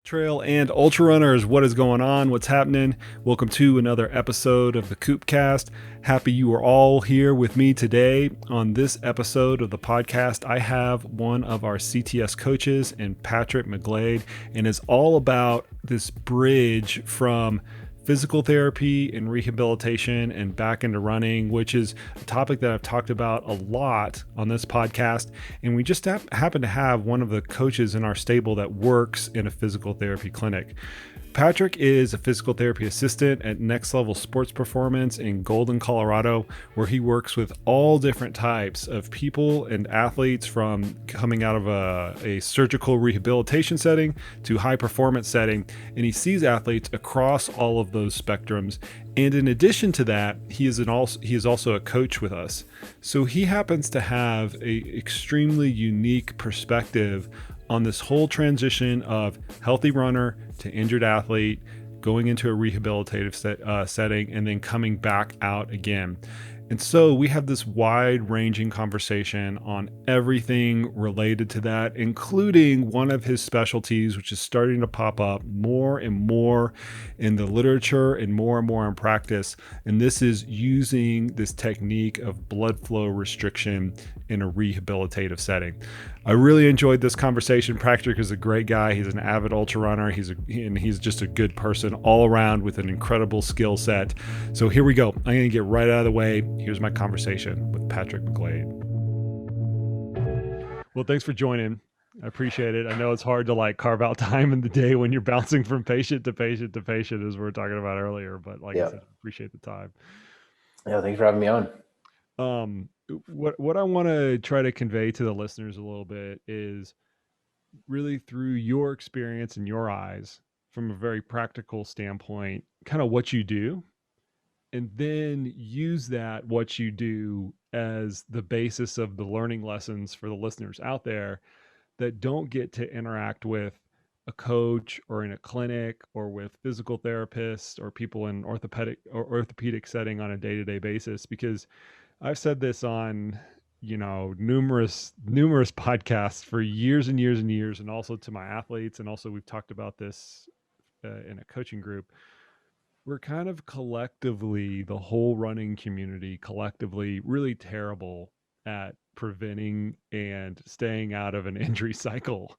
Trail and ultra runners, what is going on? What's happening? Welcome to another episode of the Koopcast. Happy you are all here with me today. On this episode of the podcast, I have one of our CTS coaches and Patrick McGlade, and it's all about this bridge from physical therapy and rehabilitation and back into running, which is a topic that I've talked about a lot on this podcast. And we just happen to have one of the coaches in our stable that works in a physical therapy clinic. Patrick is a physical therapy assistant at Next Level Sports Performance in Golden, Colorado, where he works with all different types of people and athletes, from coming out of a surgical rehabilitation setting to high performance setting. And he sees athletes across all of those spectrums. And in addition to that, he is also a coach with us. So he happens to have a extremely unique perspective on this whole transition of healthy runner to injured athlete, going into a rehabilitative setting, and then coming back out again. And so we have this wide-ranging conversation on everything related to that, including one of his specialties, which is starting to pop up more and more in the literature and more in practice. And this is using this technique of blood flow restriction in a rehabilitative setting. I really enjoyed this conversation. Patrick is a great guy. He's an avid ultra runner. He's just a good person all around with an incredible skill set. So here we go. I'm going to get right out of the way. Here's my conversation with Patrick McGlade. Well, thanks for joining. I appreciate it. I know it's hard to carve out time in the day when you're bouncing from patient to patient to patient, as we were talking about earlier. But I said, I appreciate the time. Yeah, thanks for having me on. What I want to try to convey to the listeners a little bit is really through your experience and your eyes, from a very practical standpoint, kind of what you do, and then use that what you do as the basis of the learning lessons for the listeners out there that don't get to interact with a coach or in a clinic or with physical therapists or people in orthopedic setting on a day-to-day basis. Because I've said this on, numerous podcasts for years and years and years, and also to my athletes. And also we've talked about this in a coaching group. We're kind of collectively, the whole running community collectively, really terrible at preventing and staying out of an injury cycle.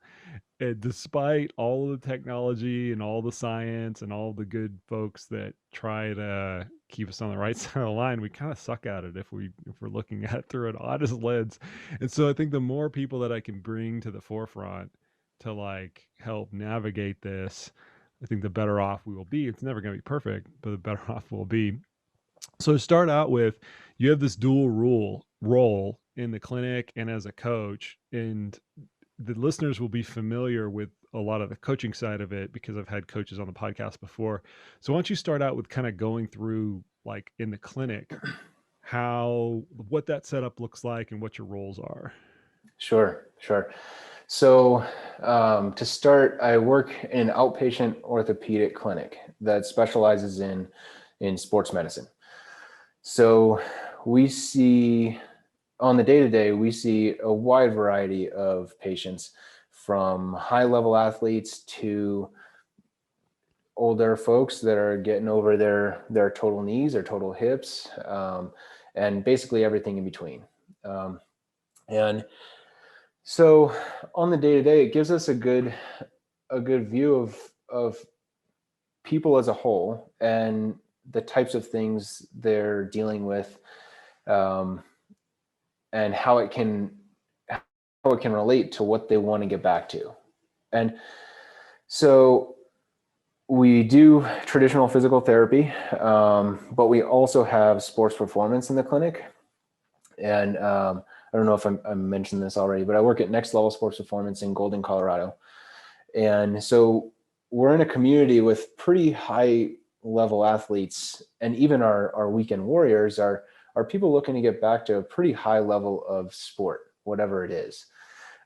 And despite all of the technology and all the science and all the good folks that try to keep us on the right side of the line, we kind of suck at it if we're looking at it through an honest lens. And so I think the more people that I can bring to the forefront to help navigate this, I think the better off we will be. It's never going to be perfect, but the better off we'll be. So to start out with, you have this dual role in the clinic and as a coach, and the listeners will be familiar with a lot of the coaching side of it because I've had coaches on the podcast before. So why don't you start out with kind of going through, in the clinic, what that setup looks like and what your roles are. Sure. So to start, I work in an outpatient orthopedic clinic that specializes in sports medicine. So we see, on the day-to-day, we see a wide variety of patients, from high-level athletes to older folks that are getting over their total knees or total hips, and basically everything in between. And so on the day-to-day, it gives us a good view of people as a whole and the types of things they're dealing with, and how it can relate to what they want to get back to. And so we do traditional physical therapy, but we also have sports performance in the clinic. And I don't know if I mentioned this already, but I work at Next Level Sports Performance in Golden, Colorado. And so we're in a community with pretty high level athletes, and even our weekend warriors are people looking to get back to a pretty high level of sport, whatever it is.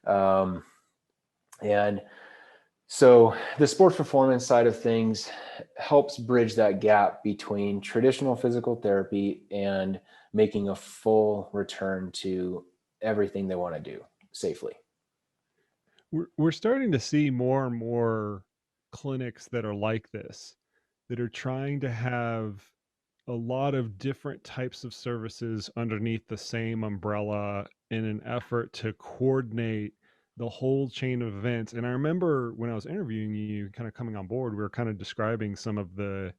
And so the sports performance side of things helps bridge that gap between traditional physical therapy and making a full return to everything they want to do safely. We're starting to see more and more clinics that are like this, that are trying to have a lot of different types of services underneath the same umbrella in an effort to coordinate the whole chain of events. And I remember when I was interviewing you, kind of coming on board, we were kind of describing some of the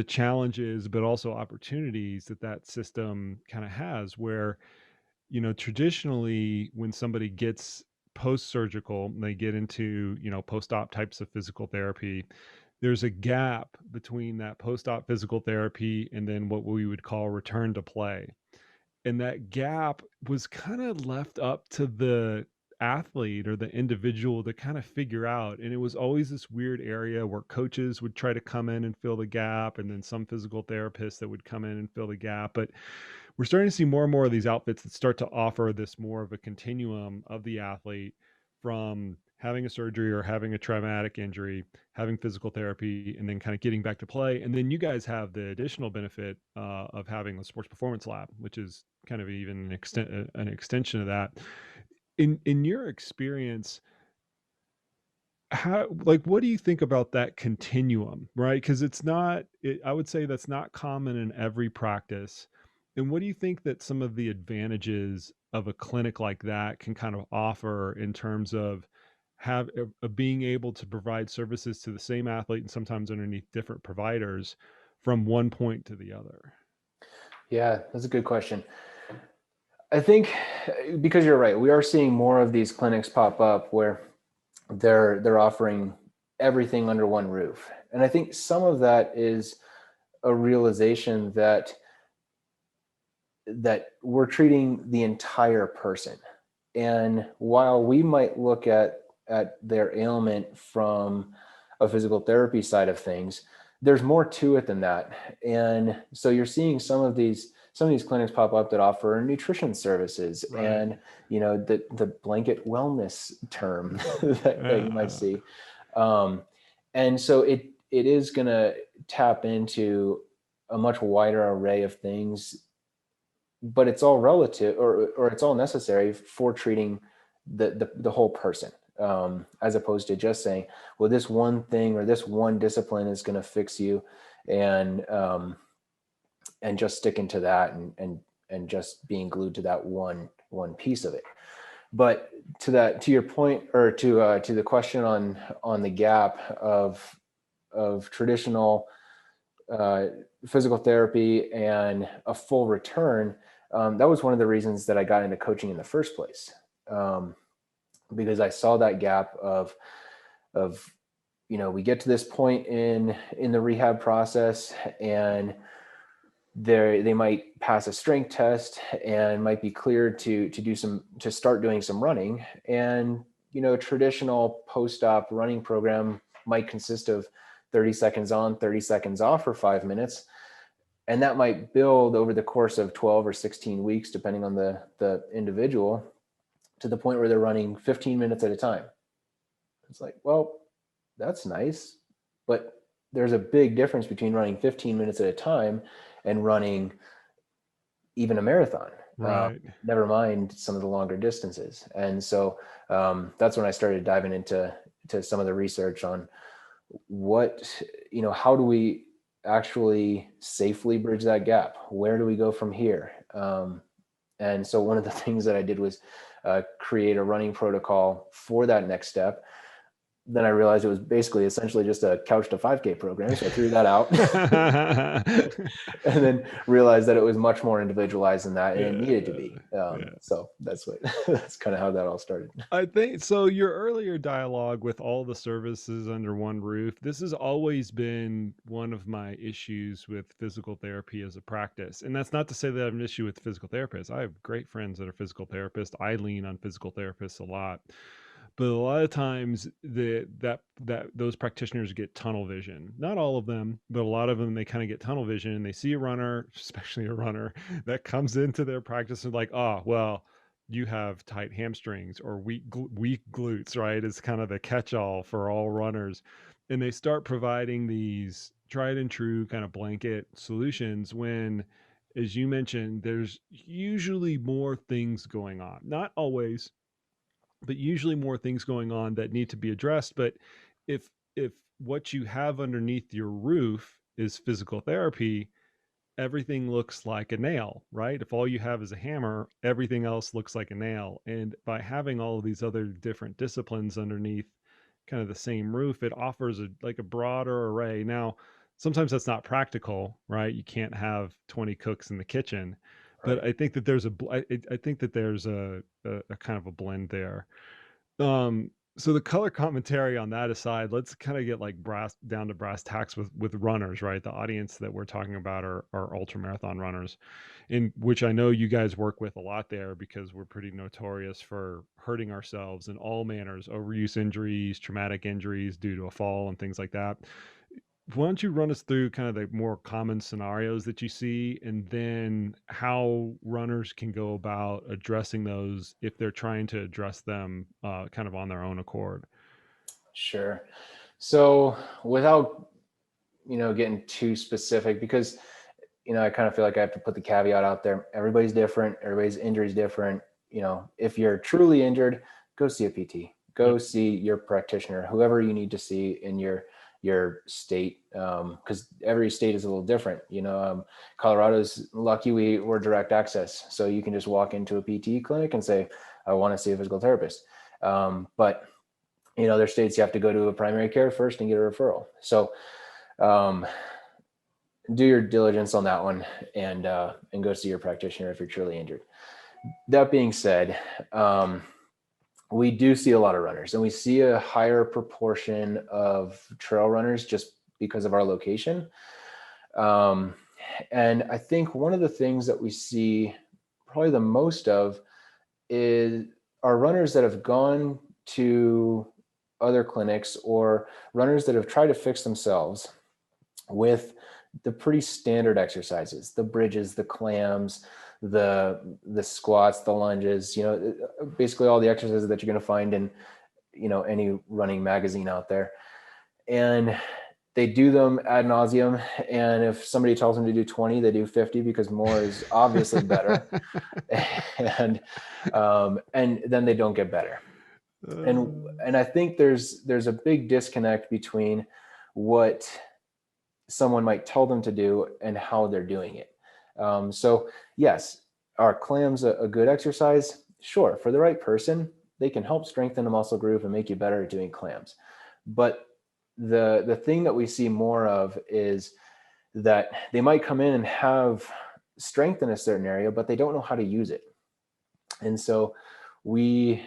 challenges, but also opportunities that that system kind of has, where, traditionally when somebody gets post-surgical, they get into, post-op types of physical therapy, there's a gap between that post-op physical therapy and then what we would call return to play. And that gap was kind of left up to the athlete or the individual to kind of figure out. And it was always this weird area where coaches would try to come in and fill the gap, and then some physical therapists that would come in and fill the gap. But we're starting to see more and more of these outfits that start to offer this more of a continuum of the athlete, from having a surgery or having a traumatic injury, having physical therapy, and then kind of getting back to play. And then you guys have the additional benefit of having a sports performance lab, which is kind of even an extension of that. In your experience, how, like, what do you think about that continuum, right? Because I would say that's not common in every practice. And what do you think that some of the advantages of a clinic like that can kind of offer in terms of of being able to provide services to the same athlete and sometimes underneath different providers from one point to the other? Yeah, that's a good question. I think because you're right, we are seeing more of these clinics pop up where they're offering everything under one roof. And I think some of that is a realization that we're treating the entire person. And while we might look at their ailment from a physical therapy side of things, there's more to it than that. And so you're seeing some of these clinics pop up that offer nutrition services, Right. and the blanket wellness term that you might see. And so it is going to tap into a much wider array of things, but it's all relative, or it's all necessary for treating the whole person, as opposed to just saying, well, this one thing or this one discipline is going to fix you, and just sticking to that, and just being glued to that one piece of it. But to your point, or to the question on the gap of traditional physical therapy and a full return, that was one of the reasons that I got into coaching in the first place, because I saw that gap of we get to this point in the rehab process, and they might pass a strength test and might be cleared to start doing some running. And a traditional post-op running program might consist of 30 seconds on, 30 seconds off for 5 minutes. And that might build over the course of 12 or 16 weeks, depending on the individual, to the point where they're running 15 minutes at a time. It's like, well, that's nice, but there's a big difference between running 15 minutes at a time and running even a marathon. Right. Never mind some of the longer distances. And so that's when I started diving into some of the research on how do we actually safely bridge that gap? Where do we go from here? And so one of the things that I did was create a running protocol for that next step. Then I realized it was essentially just a couch to 5K program. So I threw that out and then realized that it was much more individualized than that, and it needed to be. So that's kind of how that all started. I think so. Your earlier dialogue with all the services under one roof, this has always been one of my issues with physical therapy as a practice. And that's not to say that I have an issue with physical therapists. I have great friends that are physical therapists. I lean on physical therapists a lot. But a lot of times that those practitioners get tunnel vision. Not all of them, but a lot of them, they kind of get tunnel vision, and they see a runner, especially a runner, that comes into their practice and like, oh, well, you have tight hamstrings or weak glutes, right? It's kind of the catch-all for all runners. And they start providing these tried and true kind of blanket solutions when, as you mentioned, there's usually more things going on. Not always, but usually more things going on that need to be addressed. But if if what you have underneath your roof is physical therapy, everything looks like a nail, right? If all you have is a hammer, everything else looks like a nail. And by having all of these other different disciplines underneath kind of the same roof, it offers a broader array. Now, sometimes that's not practical, right? You can't have 20 cooks in the kitchen, but Right. I think that there's I think that there's a kind of a blend there. So the color commentary on that aside, let's kind of get like down to brass tacks with runners, right? The audience that we're talking about are ultra marathon runners, in which I know you guys work with a lot there because we're pretty notorious for hurting ourselves in all manners, overuse injuries, traumatic injuries due to a fall and things like that. Why don't you run us through kind of the more common scenarios that you see, and then how runners can go about addressing those if they're trying to address them kind of on their own accord? Sure. So without, getting too specific, because, I kind of feel like I have to put the caveat out there. Everybody's different. Everybody's injury is different. If you're truly injured, go see a PT, Yep. go see your practitioner, whoever you need to see in your state, because every state is a little different. Colorado's lucky we're direct access, so you can just walk into a PT clinic and say, I want to see a physical therapist. But there's states you have to go to a primary care first and get a referral. So um, do your diligence on that one, and go see your practitioner if you're truly injured. That being said, we do see a lot of runners, and we see a higher proportion of trail runners just because of our location. Um, and I think one of the things that we see probably the most of is are runners that have gone to other clinics, or runners that have tried to fix themselves with the pretty standard exercises, the bridges, the clams, the squats, the lunges, basically all the exercises that you're going to find in, any running magazine out there. And they do them ad nauseum. And if somebody tells them to do 20, they do 50 because more is obviously better. and and then they don't get better. And I think there's a big disconnect between what someone might tell them to do and how they're doing it. So yes, are clams a good exercise? Sure, for the right person, they can help strengthen a muscle group and make you better at doing clams. But the thing that we see more of is that they might come in and have strength in a certain area, but they don't know how to use it. And so we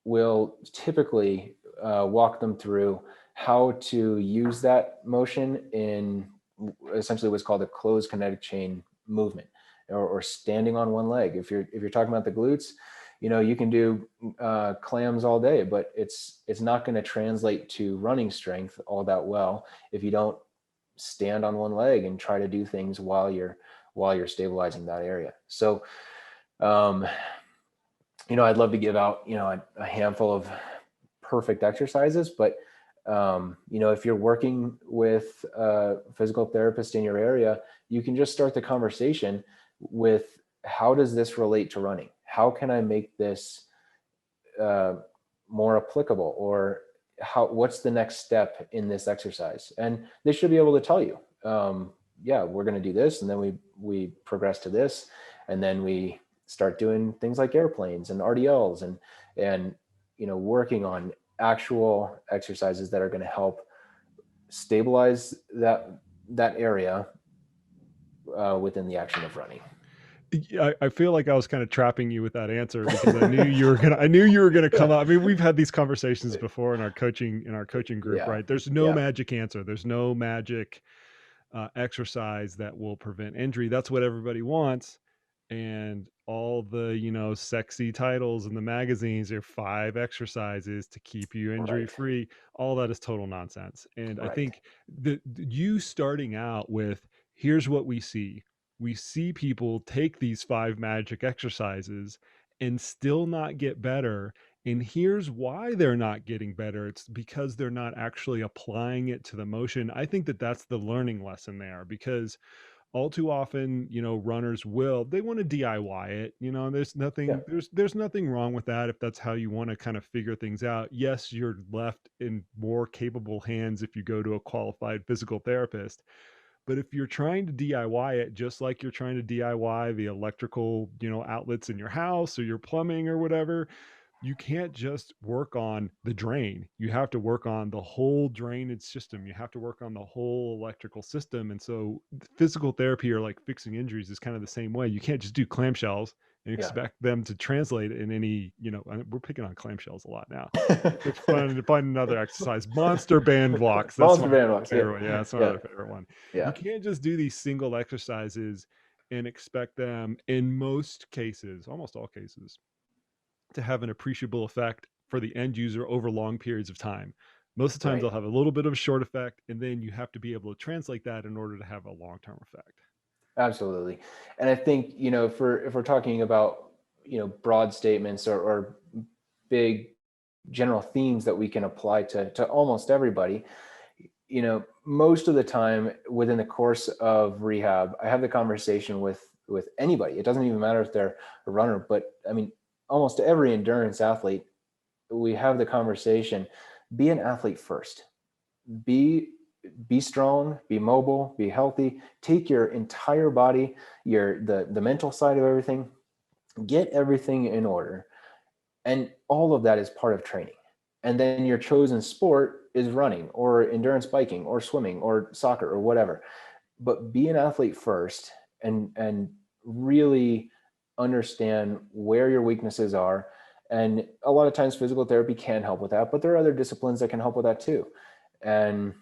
will typically walk them through how to use that motion in essentially what's called a closed kinetic chain movement, or standing on one leg. If you're talking about the glutes, you can do clams all day, but it's not going to translate to running strength all that well if you don't stand on one leg and try to do things while you're stabilizing that area. So I'd love to give out, a handful of perfect exercises, but if you're working with a physical therapist in your area, you can just start the conversation with, how does this relate to running? How can I make this more applicable? Or what's the next step in this exercise? And they should be able to tell you, yeah, we're going to do this. And then we progress to this. And then we start doing things like airplanes and RDLs and working on actual exercises that are going to help stabilize that area within the action of running. I feel like I was kind of trapping you with that answer because I knew you were gonna come up. I mean, we've had these conversations before in our coaching group, Yeah. right? There's no Yeah. magic answer. There's no magic exercise that will prevent injury. That's what everybody wants. And all the, sexy titles in the magazines are 5 exercises to keep you injury Right. free. All that is total nonsense. And I Right. think you starting out with, here's what we see. We see people take these 5 magic exercises and still not get better. And here's why they're not getting better. It's because they're not actually applying it to the motion. I think that that's the learning lesson there, because all too often, runners they want to DIY it. There's Yeah. there's nothing wrong with that if that's how you want to kind of figure things out. Yes, you're left in more capable hands if you go to a qualified physical therapist. But if you're trying to DIY it, just like you're trying to DIY the electrical, outlets in your house or your plumbing or whatever, you can't just work on the drain. You have to work on the whole drainage system. You have to work on the whole electrical system. And so physical therapy or like fixing injuries is kind of the same way. You can't just do clamshells and Yeah. expect them to translate in any, we're picking on clamshells a lot now. It's fun to find another exercise. Monster band blocks. That's Monster my band blocks. Yeah. favorite one. Yeah, that's my Yeah. other favorite one. You Yeah. can't just do these single exercises and expect them in most cases, almost all cases, to have an appreciable effect for the end user over long periods of time. Most of the time, Right. they'll have a little bit of a short effect, and then you have to be able to translate that in order to have a long-term effect. Absolutely. And I think, if we're talking about, broad statements or big general themes that we can apply to almost everybody, most of the time within the course of rehab, I have the conversation with anybody. It doesn't even matter if they're a runner, but I mean, almost every endurance athlete, we have the conversation, be an athlete first. Be strong, be mobile, be healthy, take your entire body, the mental side of everything, get everything in order. And all of that is part of training. And then your chosen sport is running or endurance biking or swimming or soccer or whatever. But be an athlete first and really understand where your weaknesses are. And a lot of times physical therapy can help with that, but there are other disciplines that can help with that too. And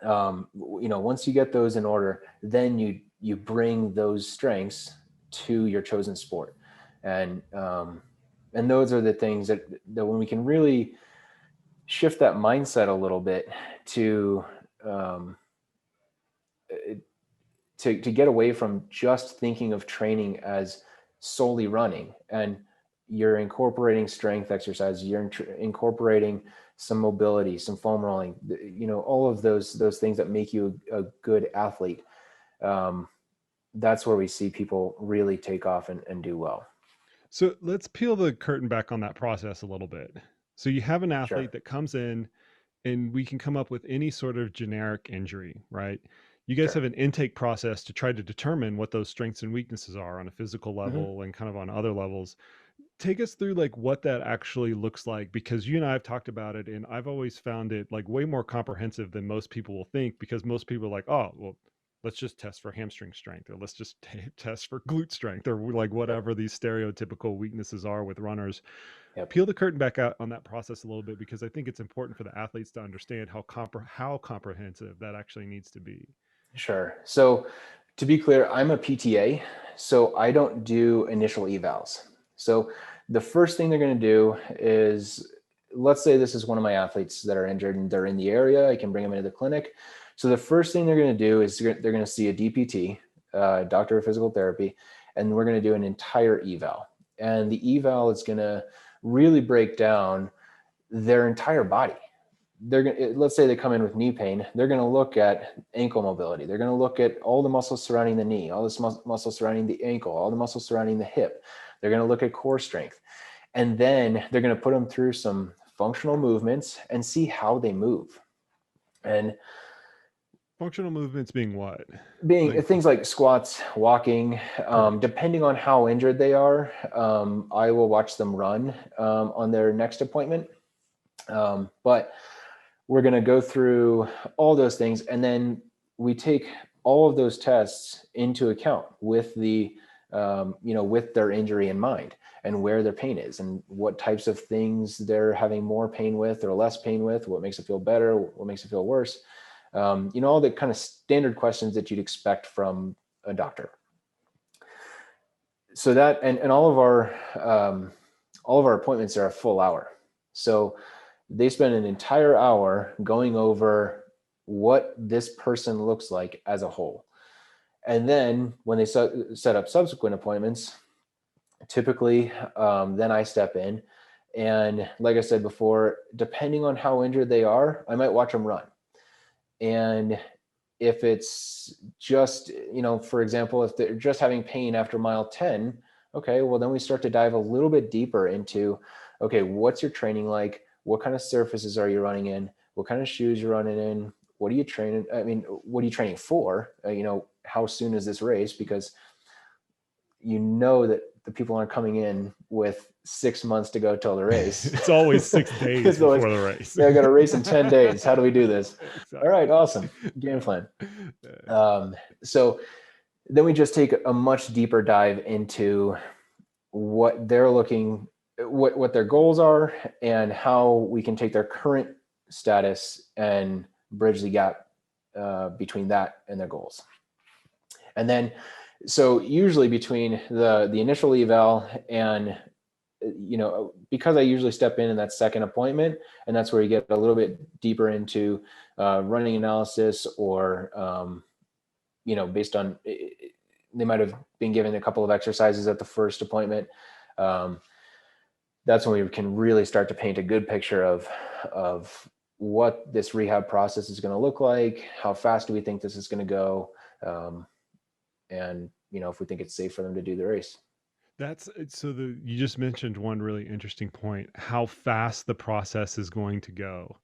once you get those in order, then you bring those strengths to your chosen sport. And those are the things that when we can really shift that mindset a little bit to to get away from just thinking of training as solely running, and you're incorporating strength exercise, you're incorporating some mobility, some foam rolling, all of those things that make you a good athlete. That's where we see people really take off and do well. So let's peel the curtain back on that process a little bit. So you have an Sure. athlete that comes in and we can come up with any sort of generic injury, right? You guys have Sure. an intake process to try to determine what those strengths and weaknesses are on a physical Hmm. level and kind of on other levels. Take us through like what that actually looks like, because you and I have talked about it and I've always found it like way more comprehensive than most people will think, because most people are like, oh, well, let's just test for hamstring strength, or let's just test for glute strength, or like Yep. whatever these stereotypical weaknesses are with runners. Yep. Peel the curtain back out on that process a little bit, because I think it's important for the athletes to understand how comprehensive that actually needs to be. Sure. So to be clear, I'm a PTA, so I don't do initial evals. So the first thing they're going to do is, let's say this is one of my athletes that are injured and they're in the area, I can bring them into the clinic. So the first thing they're going to do is they're going to see a DPT, doctor of physical therapy, and we're going to do an entire eval. And the eval is going to really break down their entire body. They're going to, let's say they come in with knee pain, they're going to look at ankle mobility. They're going to look at all the muscles surrounding the knee, all the muscles surrounding the ankle, all the muscles surrounding the hip. They're going to look at core strength. And then they're going to put them through some functional movements and see how they move. And Functional movements being what? being Like, things like squats, walking, perfect. depending on how injured they are, I will watch them run on their next appointment. But we're going to go through all those things, and then we take all of those tests into account with the with their injury in mind, and where their pain is and what types of things they're having more pain with or less pain with, what makes it feel better, what makes it feel worse. All the kind of standard questions that you'd expect from a doctor. So that, and all of our appointments are a full hour. So they spend an entire hour going over what this person looks like as a whole. And then when they set up subsequent appointments, typically, then I step in. And like I said before, depending on how injured they are, I might watch them run. And If it's just, for example, if they're just having pain after mile 10, okay, well, then we start to dive a little bit deeper into, okay, what's your training like? What kind of surfaces are you running in? What kind of shoes you're running in? What are you training? I mean, what are you training for? How soon is this race? Because that the people aren't coming in with 6 months to go till the race. It's always 6 days It's always, before the race. I got to race in 10 days. How do we do this? Exactly. All right, awesome. Game plan. So then we just take a much deeper dive into what they're looking, what their goals are, and how we can take their current status and bridge the gap between that and their goals. And then, so usually between the initial eval and, because I usually step in that second appointment, and that's where you get a little bit deeper into running analysis, or, based on, they might have been given a couple of exercises at the first appointment. That's when we can really start to paint a good picture of what this rehab process is going to look like, how fast do we think this is going to go, and if we think it's safe for them to do the race. You just mentioned one really interesting point, how fast the process is going to go.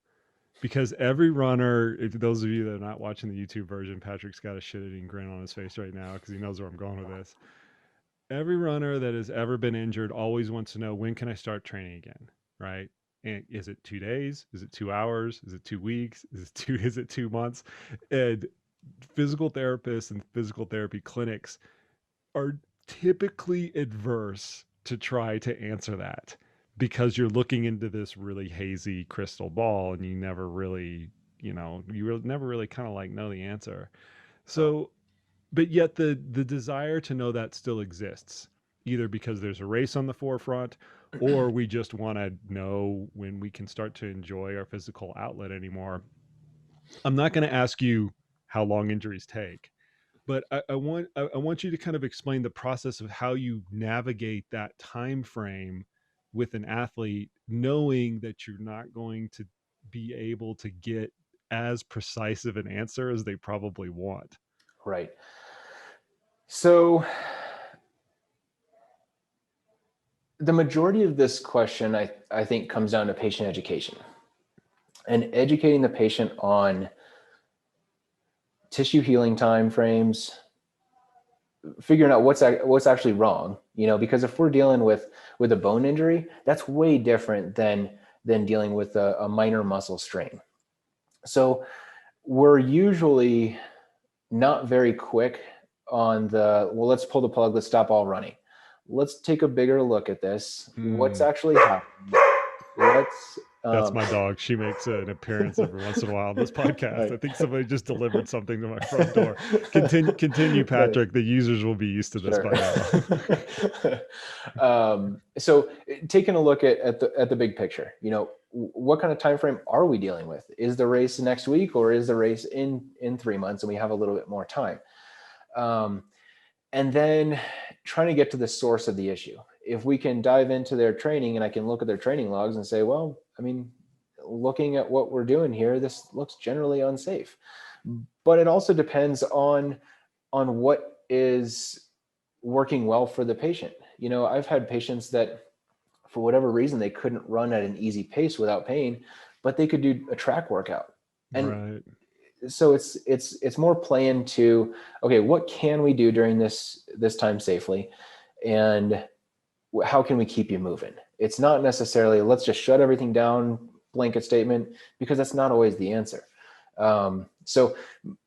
Because every runner, those of you that are not watching the YouTube version, Patrick's got a shit-eating grin on his face right now because he knows where I'm going with this. Every runner that has ever been injured always wants to know, when can I start training again, right? And is it 2 days? Is it 2 hours? Is it 2 weeks? Is it 2 months? And physical therapists and physical therapy clinics are typically adverse to try to answer that, because you're looking into this really hazy crystal ball and you never really, never really kind of like know the answer. So, but yet the desire to know that still exists, either because there's a race on the forefront, or we just want to know when we can start to enjoy our physical outlet anymore. I'm not going to ask you how long injuries take, but I want you to kind of explain the process of how you navigate that time frame with an athlete, knowing that you're not going to be able to get as precise of an answer as they probably want. Right. So the majority of this question, I think, comes down to patient education and educating the patient on tissue healing timeframes, figuring out what's actually wrong, because if we're dealing with a bone injury, that's way different than dealing with a minor muscle strain. So we're usually not very quick on let's pull the plug, let's stop all running. Let's take a bigger look at this. What's actually happening? That's my dog. She makes an appearance every once in a while on this podcast. Right. I think somebody just delivered something to my front door. Continue, Patrick. Right. The users will be used to this by now. So taking a look at the big picture, what kind of time frame are we dealing with? Is the race next week, or is the race in 3 months and we have a little bit more time? And then trying to get to the source of the issue. If we can dive into their training and I can look at their training logs and say, well, I mean, looking at what we're doing here, this looks generally unsafe. But it also depends on what is working well for the patient. I've had patients that for whatever reason, they couldn't run at an easy pace without pain, but they could do a track workout. And right. So it's more playing to, okay, what can we do during this time safely? And how can we keep you moving? It's not necessarily let's just shut everything down, blanket statement, because that's not always the answer. So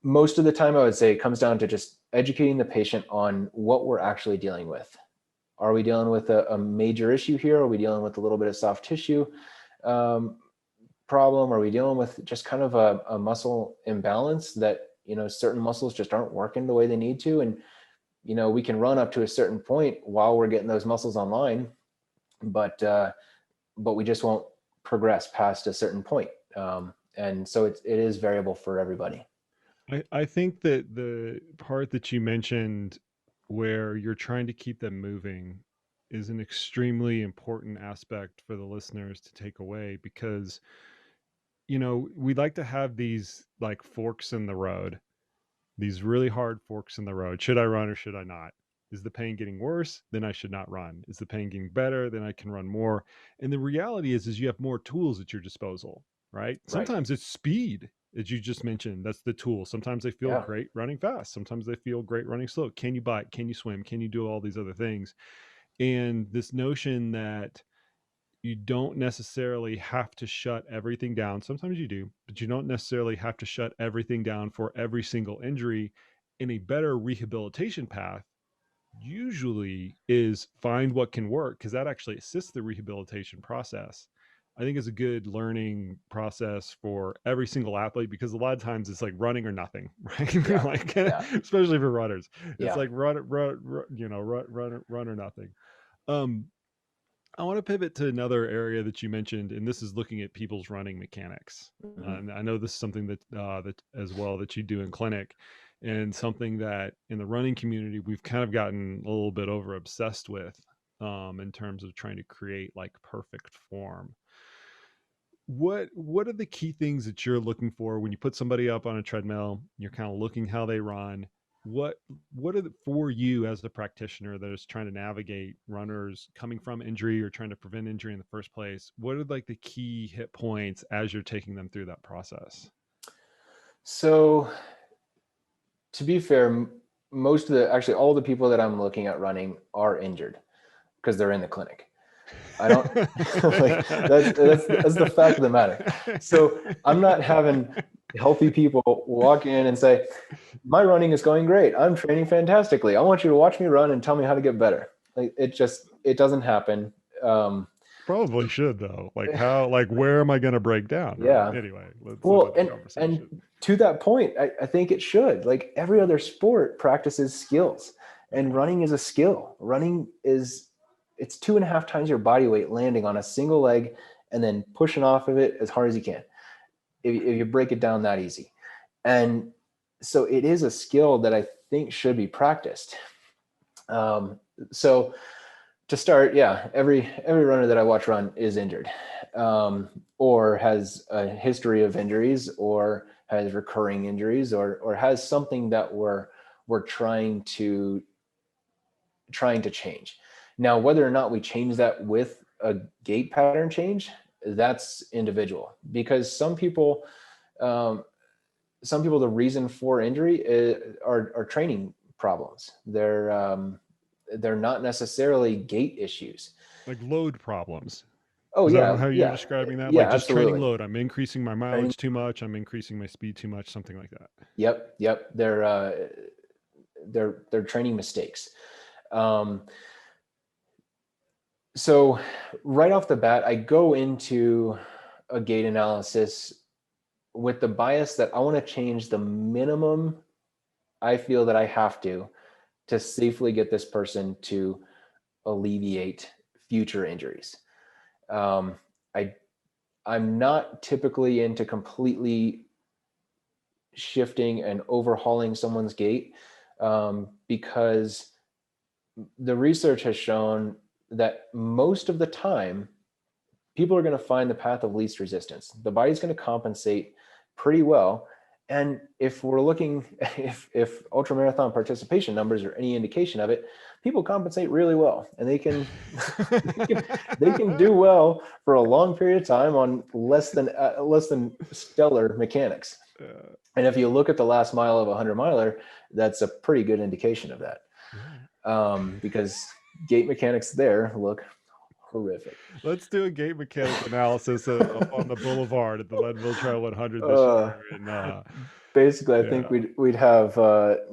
most of the time I would say it comes down to just educating the patient on what we're actually dealing with. Are we dealing with a major issue here? Are we dealing with a little bit of soft tissue problem? Are we dealing with just kind of a muscle imbalance that, certain muscles just aren't working the way they need to? And we can run up to a certain point while we're getting those muscles online, but we just won't progress past a certain point. And so it is variable for everybody. I think that the part that you mentioned where you're trying to keep them moving is an extremely important aspect for the listeners to take away, because, we like to have these like forks in the road. these really hard forks in the road. Should I run or should I not? Is the pain getting worse? Then I should not run. Is the pain getting better? Then I can run more. And the reality is you have more tools at your disposal, right? Right. Sometimes it's speed, as you just mentioned. That's the tool. Sometimes they feel Yeah. great running fast. Sometimes they feel great running slow. Can you bike? Can you swim? Can you do all these other things? And this notion that you don't necessarily have to shut everything down. Sometimes you do, but you don't necessarily have to shut everything down for every single injury. And a better rehabilitation path usually is find what can work, because that actually assists the rehabilitation process. I think it's a good learning process for every single athlete, because a lot of times it's like running or nothing, right? Yeah. Like, Yeah. especially for runners, it's Yeah. like run or nothing. Um, I want to pivot to another area that you mentioned, and this is looking at people's running mechanics. Mhm. And I know this is something that as well that you do in clinic, and something that in the running community we've kind of gotten a little bit over obsessed with, in terms of trying to create like perfect form. What are the key things that you're looking for when you put somebody up on a treadmill? You're kind of looking how they run. What what are for you as the practitioner that is trying to navigate runners coming from injury or trying to prevent injury in the first place? What are like the key hit points as you're taking them through that process? So to be fair, most of actually all the people that I'm looking at running are injured because they're in the clinic. I don't like that's the fact of the matter. So I'm not having healthy people walk in and say, my running is going great. I'm training fantastically. I want you to watch me run and tell me how to get better. Like it doesn't happen. Probably should though. Like how, like where am I going to break down? Right. Yeah. Anyway, let's Well, end the and conversation. to that point, I think it should. Like every other sport practices skills, and Yeah. running is a skill. It's 2.5 times your body weight landing on a single leg and then pushing off of it as hard as you can. If you break it down that easy. And so it is a skill that I think should be practiced. So to start, yeah, every runner that I watch run is injured, or has a history of injuries, or has recurring injuries, or has something that we're trying to change. Now, whether or not we change that with a gait pattern change, that's individual, because um, some people, the reason for injury are training problems. They're not necessarily gait issues. Like load problems. Oh Is that yeah, how you're yeah, describing that? Like yeah, just training absolutely. load. I'm increasing my Training. mileage too much. I'm increasing my speed too much. Something like that. Yep. They're training mistakes. Um, so right off the bat, I go into a gait analysis with the bias that I want to change the minimum I feel that I have to safely get this person to alleviate future injuries. Um, I I'm not typically into completely shifting and overhauling someone's gait, because the research has shown that most of the time people are going to find the path of least resistance. The body's going to compensate pretty well. And if we're looking, if ultramarathon participation numbers are any indication of it, people compensate really well, and they can they can do well for a long period of time on less than stellar mechanics. Uh, And if you look at the last mile of a 100-miler, that's a pretty good indication of that, yeah. because gait mechanics there look horrific. Let's do a gait mechanic analysis up on the boulevard at the Leadville Trail 100 this Uh, year. And Basically, I think yeah, we'd have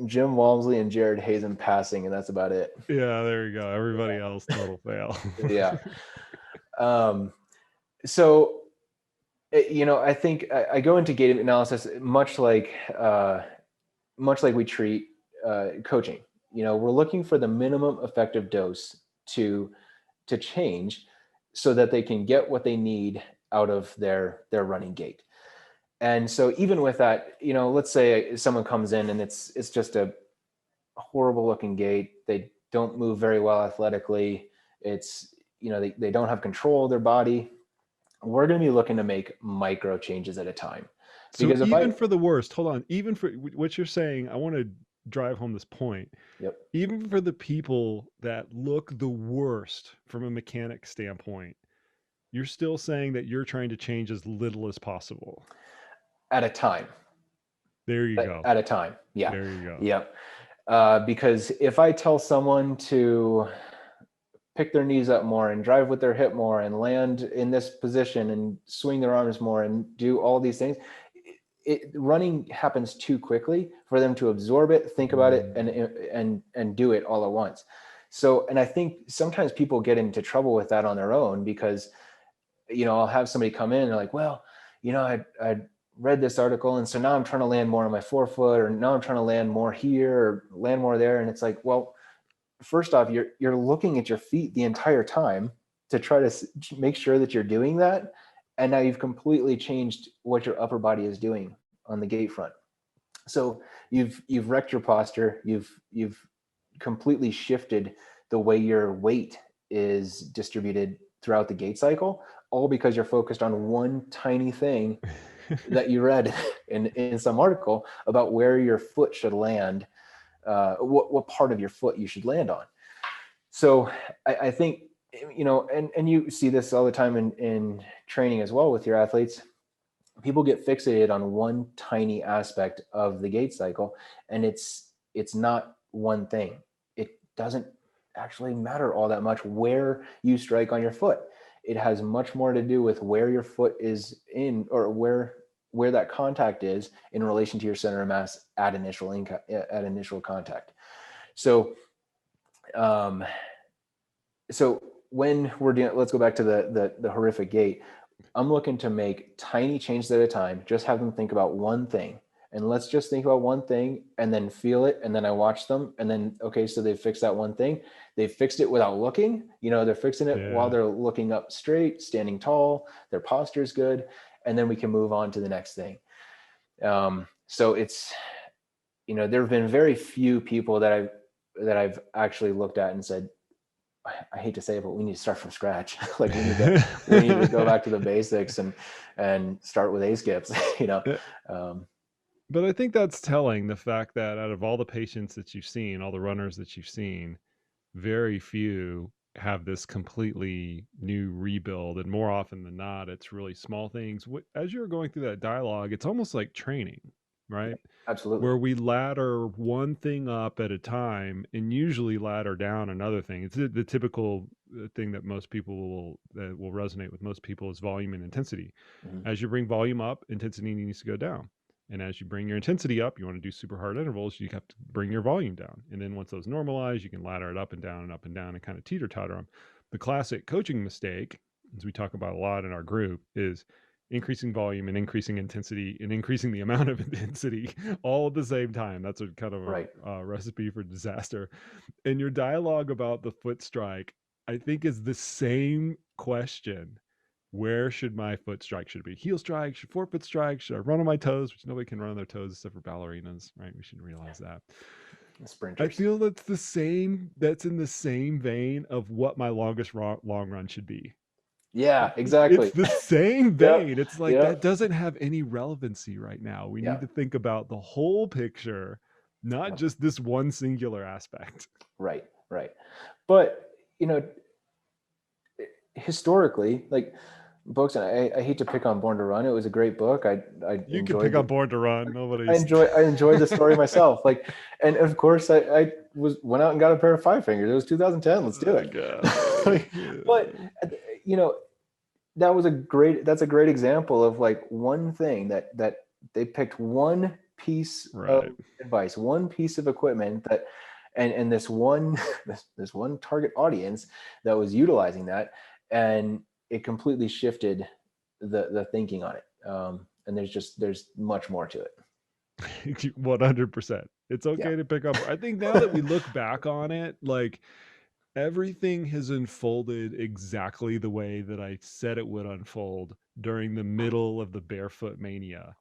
Jim Walmsley and Jared Hazen passing, and that's about it. yeah, there you go. Everybody else, total fail. Yeah. Um, so, I think I go into gait analysis much like we treat coaching. We're looking for the minimum effective dose to change, so that they can get what they need out of their running gait. And so even with that, let's say someone comes in and it's just a horrible looking gait. They don't move very well athletically. They don't have control of their body. We're going to be looking to make micro changes at a time. So Because if even I, for the worst, hold on, even for what you're saying, I want to drive home this point. yep, Even for the people that look the worst from a mechanic standpoint, you're still saying that you're trying to change as little as possible. at a time, There you go. at a time. Yeah. There you go. Yep. Because if I tell someone to pick their knees up more and drive with their hip more and land in this position and swing their arms more and do all these things, running happens too quickly for them to absorb it, think about it, and do it all at once. So, and I think sometimes people get into trouble with that on their own because, I'll have somebody come in and they're like, well, I read this article, and so now I'm trying to land more on my forefoot, or now I'm trying to land more here or land more there. And it's like, well, first off, you're looking at your feet the entire time to try to make sure that you're doing that, and now you've completely changed what your upper body is doing on the gait front. So you've wrecked your posture. You've completely shifted the way your weight is distributed throughout the gait cycle, all because you're focused on one tiny thing that you read in some article about where your foot should land, what part of your foot you should land on. So I think, and you see this all the time in training as well with your athletes. People get fixated on one tiny aspect of the gait cycle, and it's not one thing. It doesn't actually matter all that much where you strike on your foot. It has much more to do with where your foot is in, or where that contact is in relation to your center of mass at initial contact. So so when we're doing, let's go back to the horrific gait. I'm looking to make tiny changes at a time. Just have them think about one thing, and let's just think about one thing and then feel it. And then I watch them, and then, okay, so they fixed that one thing. They fixed it without looking, they're fixing it while they're looking up straight, standing tall, their posture is good. And then we can move on to the next thing. So it's, there have been very few people that I've actually looked at and said, I hate to say it, but we need to start from scratch. Like we need to go back to the basics and start with A skips, But I think that's telling, the fact that out of all the patients that you've seen, all the runners that you've seen, very few have this completely new rebuild. And more often than not, it's really small things. As you're going through that dialogue, it's almost like training, right? Absolutely. Where we ladder one thing up at a time and usually ladder down another thing. It's the typical thing that most people will resonate with most people is volume and intensity. Mm-hmm. As you bring volume up, intensity needs to go down. And as you bring your intensity up, you want to do super hard intervals, you have to bring your volume down. And then once those normalize, you can ladder it up and down and up and down and kind of teeter-totter them. The classic coaching mistake, as we talk about a lot in our group, is increasing volume and increasing intensity and increasing the amount of intensity all at the same time. That's a kind of a recipe for disaster. And your dialogue about the foot strike, I think, is the same question. Where should my foot strike? Should it be heel strike? Should forefoot strike? Should I run on my toes? Which nobody can run on their toes except for ballerinas, right? We should realize that. Sprinters. I feel that's the same. That's in the same vein of what my longest long run should be. Yeah, exactly. It's the same vein. Yep. It's like that doesn't have any relevancy right now. We need to think about the whole picture, not just this one singular aspect. Right. But, historically, like books, and I hate to pick on Born to Run. It was a great book. You can pick on Born to Run. I enjoyed the story myself. Like, and of course I went out and got a pair of Five Fingers. It was 2010. Let's do it. But that's a great example of like one thing that they picked one piece of advice, one piece of equipment that, and this one target audience that was utilizing that, and it completely shifted the thinking on it. And there's much more to it. 100%. It's okay to pick up. I think now that we look back on it, like everything has unfolded exactly the way that I said it would unfold during the middle of the barefoot mania.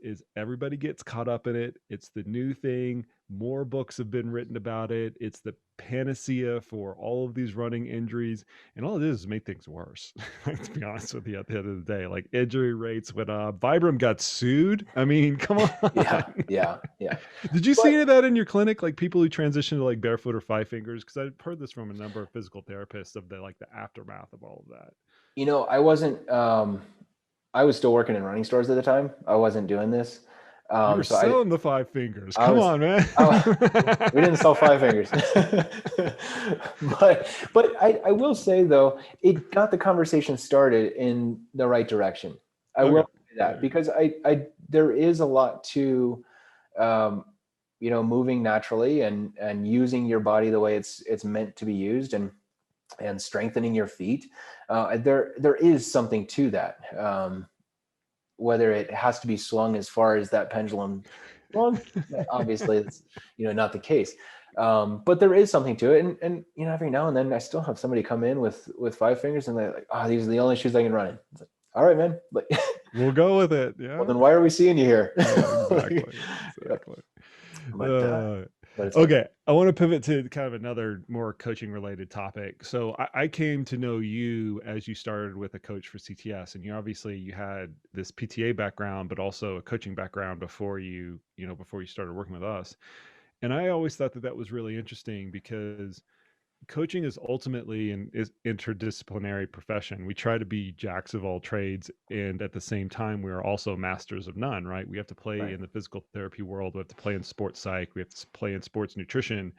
is everybody gets caught up in it. It's the new thing. More books have been written about it. It's the panacea for all of these running injuries. And all it is make things worse. To be honest with you, at the end of the day, like injury rates went up. Vibram got sued. I mean, come on. Yeah. Did you But, see any of that in your clinic? Like people who transition to like barefoot or five fingers? Because I've heard this from a number of physical therapists of the like the aftermath of all of that. I wasn't, I was still working in running stores at the time. I wasn't doing this. You were So I selling the five fingers. I Come was, on, man. we didn't sell five fingers, but I will say though, it got the conversation started in the right direction. I will say that because there is a lot to, moving naturally and using your body the way it's meant to be used and strengthening your feet. There is something to that. Whether it has to be swung as far as that pendulum swung, obviously it's not the case. But there is something to it, and every now and then I still have somebody come in with five fingers and they're like, "Oh, these are the only shoes I can run in." It's like, all right, man. Like, we'll go with it. Yeah. Well, then why are we seeing you here? Yeah, exactly. But it's okay. I want to pivot to kind of another more coaching related topic. So I came to know you as you started with a coach for CTS, and you had this PTA background, but also a coaching background before you started working with us. And I always thought that was really interesting because coaching is ultimately an interdisciplinary profession. We try to be jacks of all trades, and at the same time, we are also masters of none, right? We have to play in the physical therapy world. We have to play in sports psych. We have to play in sports nutrition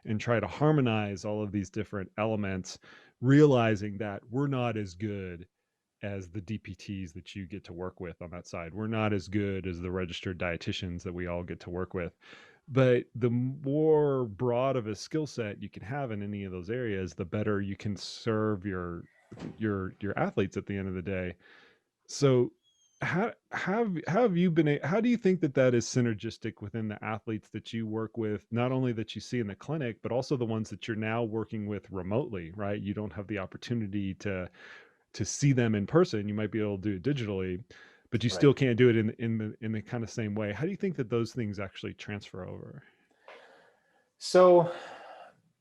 and try to harmonize all of these different elements, realizing that we're not as good as the DPTs that you get to work with on that side. We're not as good as the registered dietitians that we all get to work with. But the more broad of a skill set you can have in any of those areas, the better you can serve your athletes at the end of the day. So how have you been, how do you think that is synergistic within the athletes that you work with, not only that you see in the clinic, but also the ones that you're now working with remotely, right? You don't have the opportunity to see them in person. You might be able to do it digitally, but you still can't do it in the kind of same way. How do you think that those things actually transfer over? So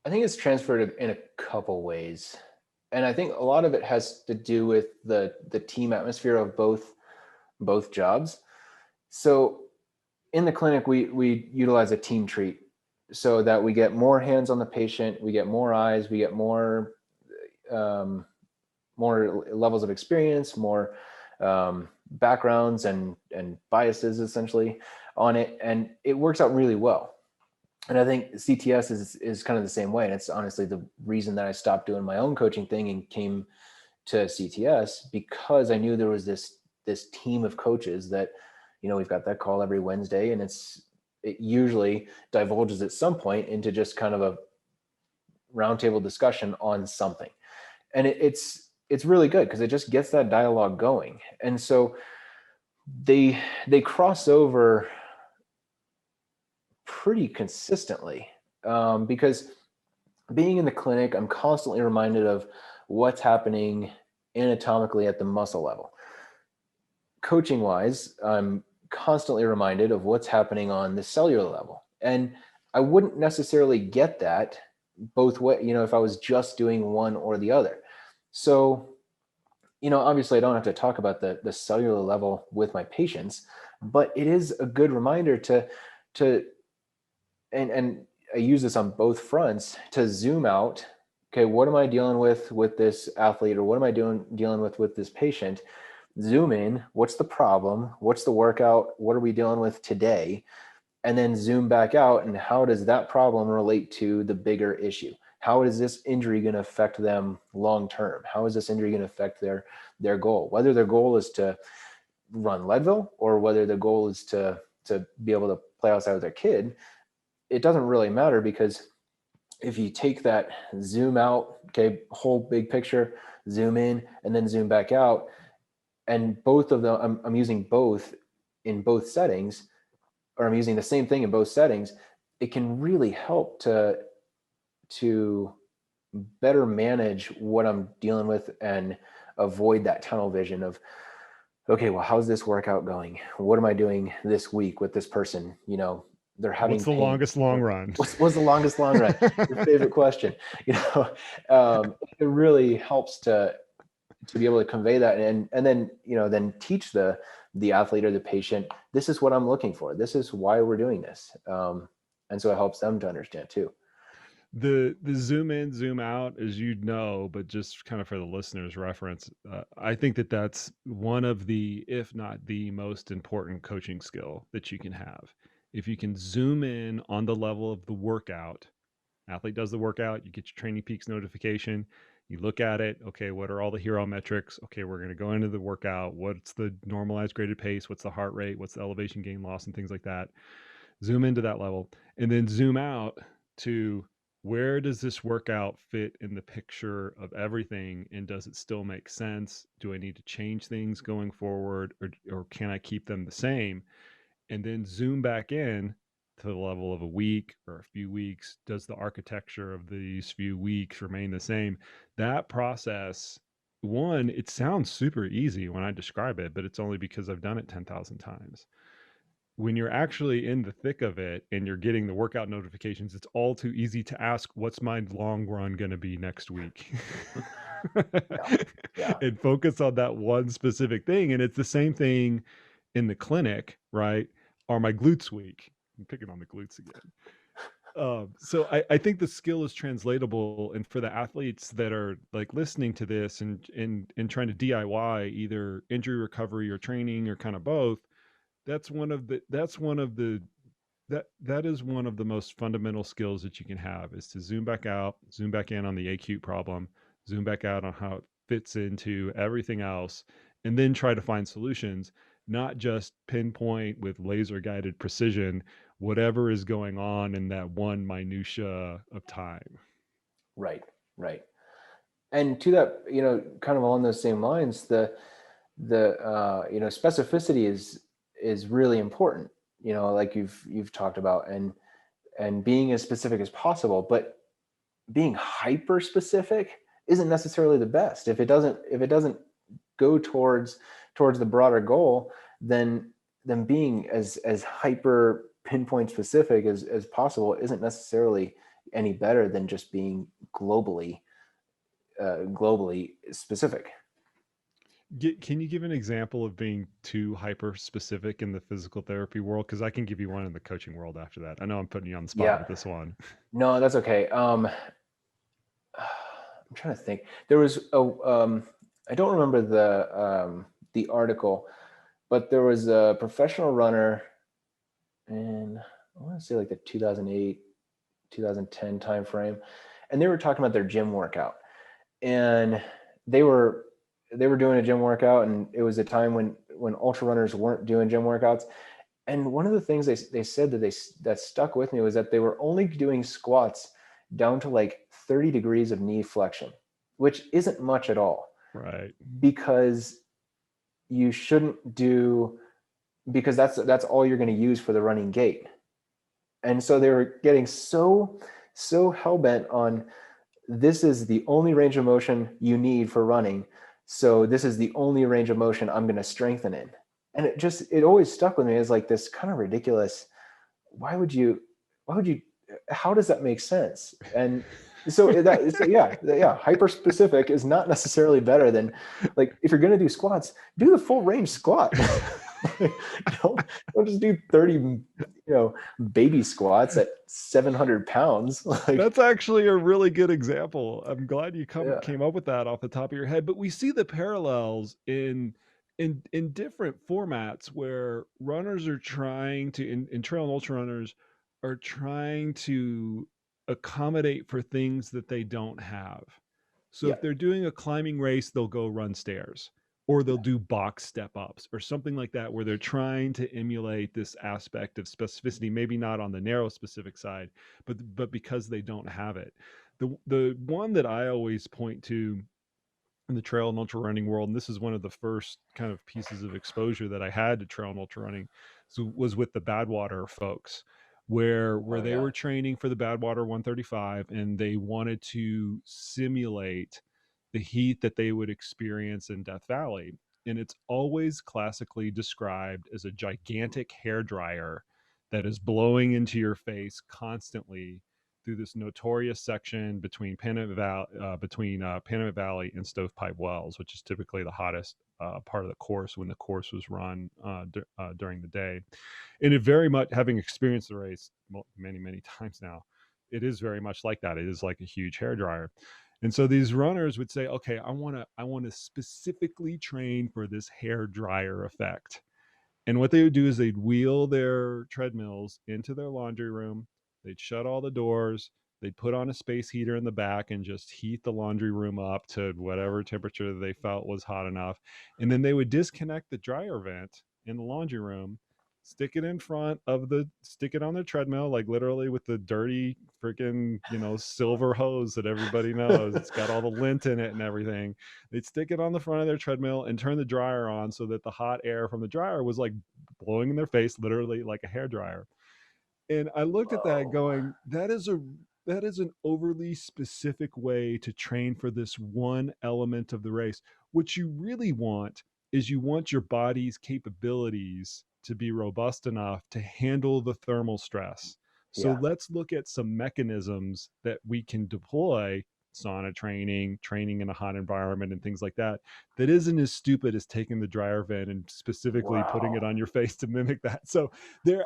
I think it's transferred in a couple ways. And I think a lot of it has to do with the team atmosphere of both jobs. So in the clinic, we utilize a team treat so that we get more hands on the patient, we get more eyes, we get more levels of experience, more backgrounds and biases essentially on it. And it works out really well. And I think CTS is kind of the same way. And it's honestly the reason that I stopped doing my own coaching thing and came to CTS, because I knew there was this team of coaches that, we've got that call every Wednesday, and it usually divulges at some point into just kind of a roundtable discussion on something. And it's really good because it just gets that dialogue going. And so they cross over pretty consistently, because being in the clinic, I'm constantly reminded of what's happening anatomically at the muscle level. Coaching wise, I'm constantly reminded of what's happening on the cellular level. And I wouldn't necessarily get that both way, if I was just doing one or the other. So, obviously I don't have to talk about the cellular level with my patients, but it is a good reminder to and I use this on both fronts to zoom out. Okay, what am I dealing with this athlete, or what am I dealing with this patient? Zoom in. What's the problem? What's the workout? What are we dealing with today? And then zoom back out. And how does that problem relate to the bigger issue? How is this injury going to affect them long term? How is this injury going to affect their goal? Whether their goal is to run Leadville or whether the goal is to be able to play outside with their kid, it doesn't really matter, because if you take that zoom out, okay, whole big picture, zoom in, and then zoom back out, and both of them, I'm using both in both settings, or I'm using the same thing in both settings, it can really help to better manage what I'm dealing with and avoid that tunnel vision of, okay, well, how's this workout going? What am I doing this week with this person? They're What's having the pain. longest long run? What's the longest long run? Your favorite question. It really helps to be able to convey that, and then then teach the athlete or the patient, this is what I'm looking for. This is why we're doing this. And so it helps them to understand too. The zoom in, zoom out, as you know, but just kind of for the listeners' reference, I think that's one of the, if not the most important coaching skill that you can have. If you can zoom in on the level of the workout, athlete does the workout, you get your Training Peaks notification, you look at it, okay, what are all the hero metrics? Okay, we're going to go into the workout. What's the normalized graded pace? What's the heart rate? What's the elevation gain loss and things like that? Zoom into that level, and then zoom out to where does this workout fit in the picture of everything, and does it still make sense? Do I need to change things going forward, or can I keep them the same? And then zoom back in to the level of a week or a few weeks. Does the architecture of these few weeks remain the same? That process, one, it sounds super easy when I describe it, but it's only because I've done it 10,000 times. When you're actually in the thick of it and you're getting the workout notifications, it's all too easy to ask, what's my long run going to be next week? Yeah. Yeah. And focus on that one specific thing. And it's the same thing in the clinic, right? Are my glutes weak? I'm picking on the glutes again. So I think the skill is translatable, and for the athletes that are like listening to this and trying to DIY either injury recovery or training or kind of both, that's one of the that is one of the most fundamental skills that you can have, is to zoom back out, zoom back in on the acute problem, zoom back out on how it fits into everything else, and then try to find solutions, not just pinpoint with laser guided precision whatever is going on in that one minutia of time. Right. Right. And to that, kind of along those same lines, the specificity is really important, like you've talked about, and being as specific as possible, but being hyper specific isn't necessarily the best. If it doesn't go towards the broader goal, then being as hyper pinpoint specific as possible isn't necessarily any better than just being globally specific. Can you give an example of being too hyper specific in the physical therapy world? Because I can give you one in the coaching world after that. I know I'm putting you on the spot Yeah, with this one. no, that's okay. I'm trying to think. There was I don't remember the article, but there was a professional runner in, I want to say like the 2008 2010 timeframe, and they were talking about their gym workout, and they were they were doing a gym workout, and it was a time when ultra runners weren't doing gym workouts. And one of the things they said that stuck with me was that they were only doing squats down to like 30 degrees of knee flexion, which isn't much at all, Right. because you shouldn't do, because that's all you're going to use for the running gait. And so they were getting so hell-bent on, this is the only range of motion you need for running, so this is the only range of motion I'm going to strengthen in. And it always stuck with me as like this kind of ridiculous, why would you how does that make sense? And so hyper specific is not necessarily better than, like, if you're going to do squats, do the full range squat. don't just do 30 baby squats at 700 pounds. Like, That's actually a really good example. I'm glad you yeah, came up with that off the top of your head. But we see the parallels in different formats where runners are trying to, in trail and ultra runners are trying to accommodate for things that they don't have. So yeah, if they're doing a climbing race, they'll go run stairs, or they'll do box step ups or something like that, where they're trying to emulate this aspect of specificity, maybe not on the narrow specific side, but because they don't have it. The one that I always point to in the trail and ultra running world, and this is one of the first kind of pieces of exposure that I had to trail and ultra running, was with the Badwater folks, where oh they yeah, were training for the Badwater 135, and they wanted to simulate the heat that they would experience in Death Valley. and it's always classically described as a gigantic hair dryer that is blowing into your face constantly through this notorious section between Panamint Valley and Stovepipe Wells, which is typically the hottest part of the course when the course was run during the day. And it very much, having experienced the race many times now, it is very much like that. It is like a huge hair dryer. And so these runners would say, okay, I want to specifically train for this hair dryer effect. And what they would do is they'd wheel their treadmills into their laundry room. They'd shut all the doors. They'd put on a space heater in the back and just heat the laundry room up to whatever temperature they felt was hot enough. And then they would disconnect the dryer vent in the laundry room, stick it on their treadmill, like literally with the dirty freaking, silver hose that everybody knows. It's got all the lint in it and everything. They'd stick it on the front of their treadmill and turn the dryer on so that the hot air from the dryer was like blowing in their face, literally like a hair dryer. And I looked at that Whoa. going, that is an overly specific way to train for this one element of the race. What you really want is you want your body's capabilities to be robust enough to handle the thermal stress. So Yeah. let's look at some mechanisms that we can deploy: sauna training in a hot environment and things like that, that isn't as stupid as taking the dryer vent and specifically putting it Wow. on your face to mimic that. So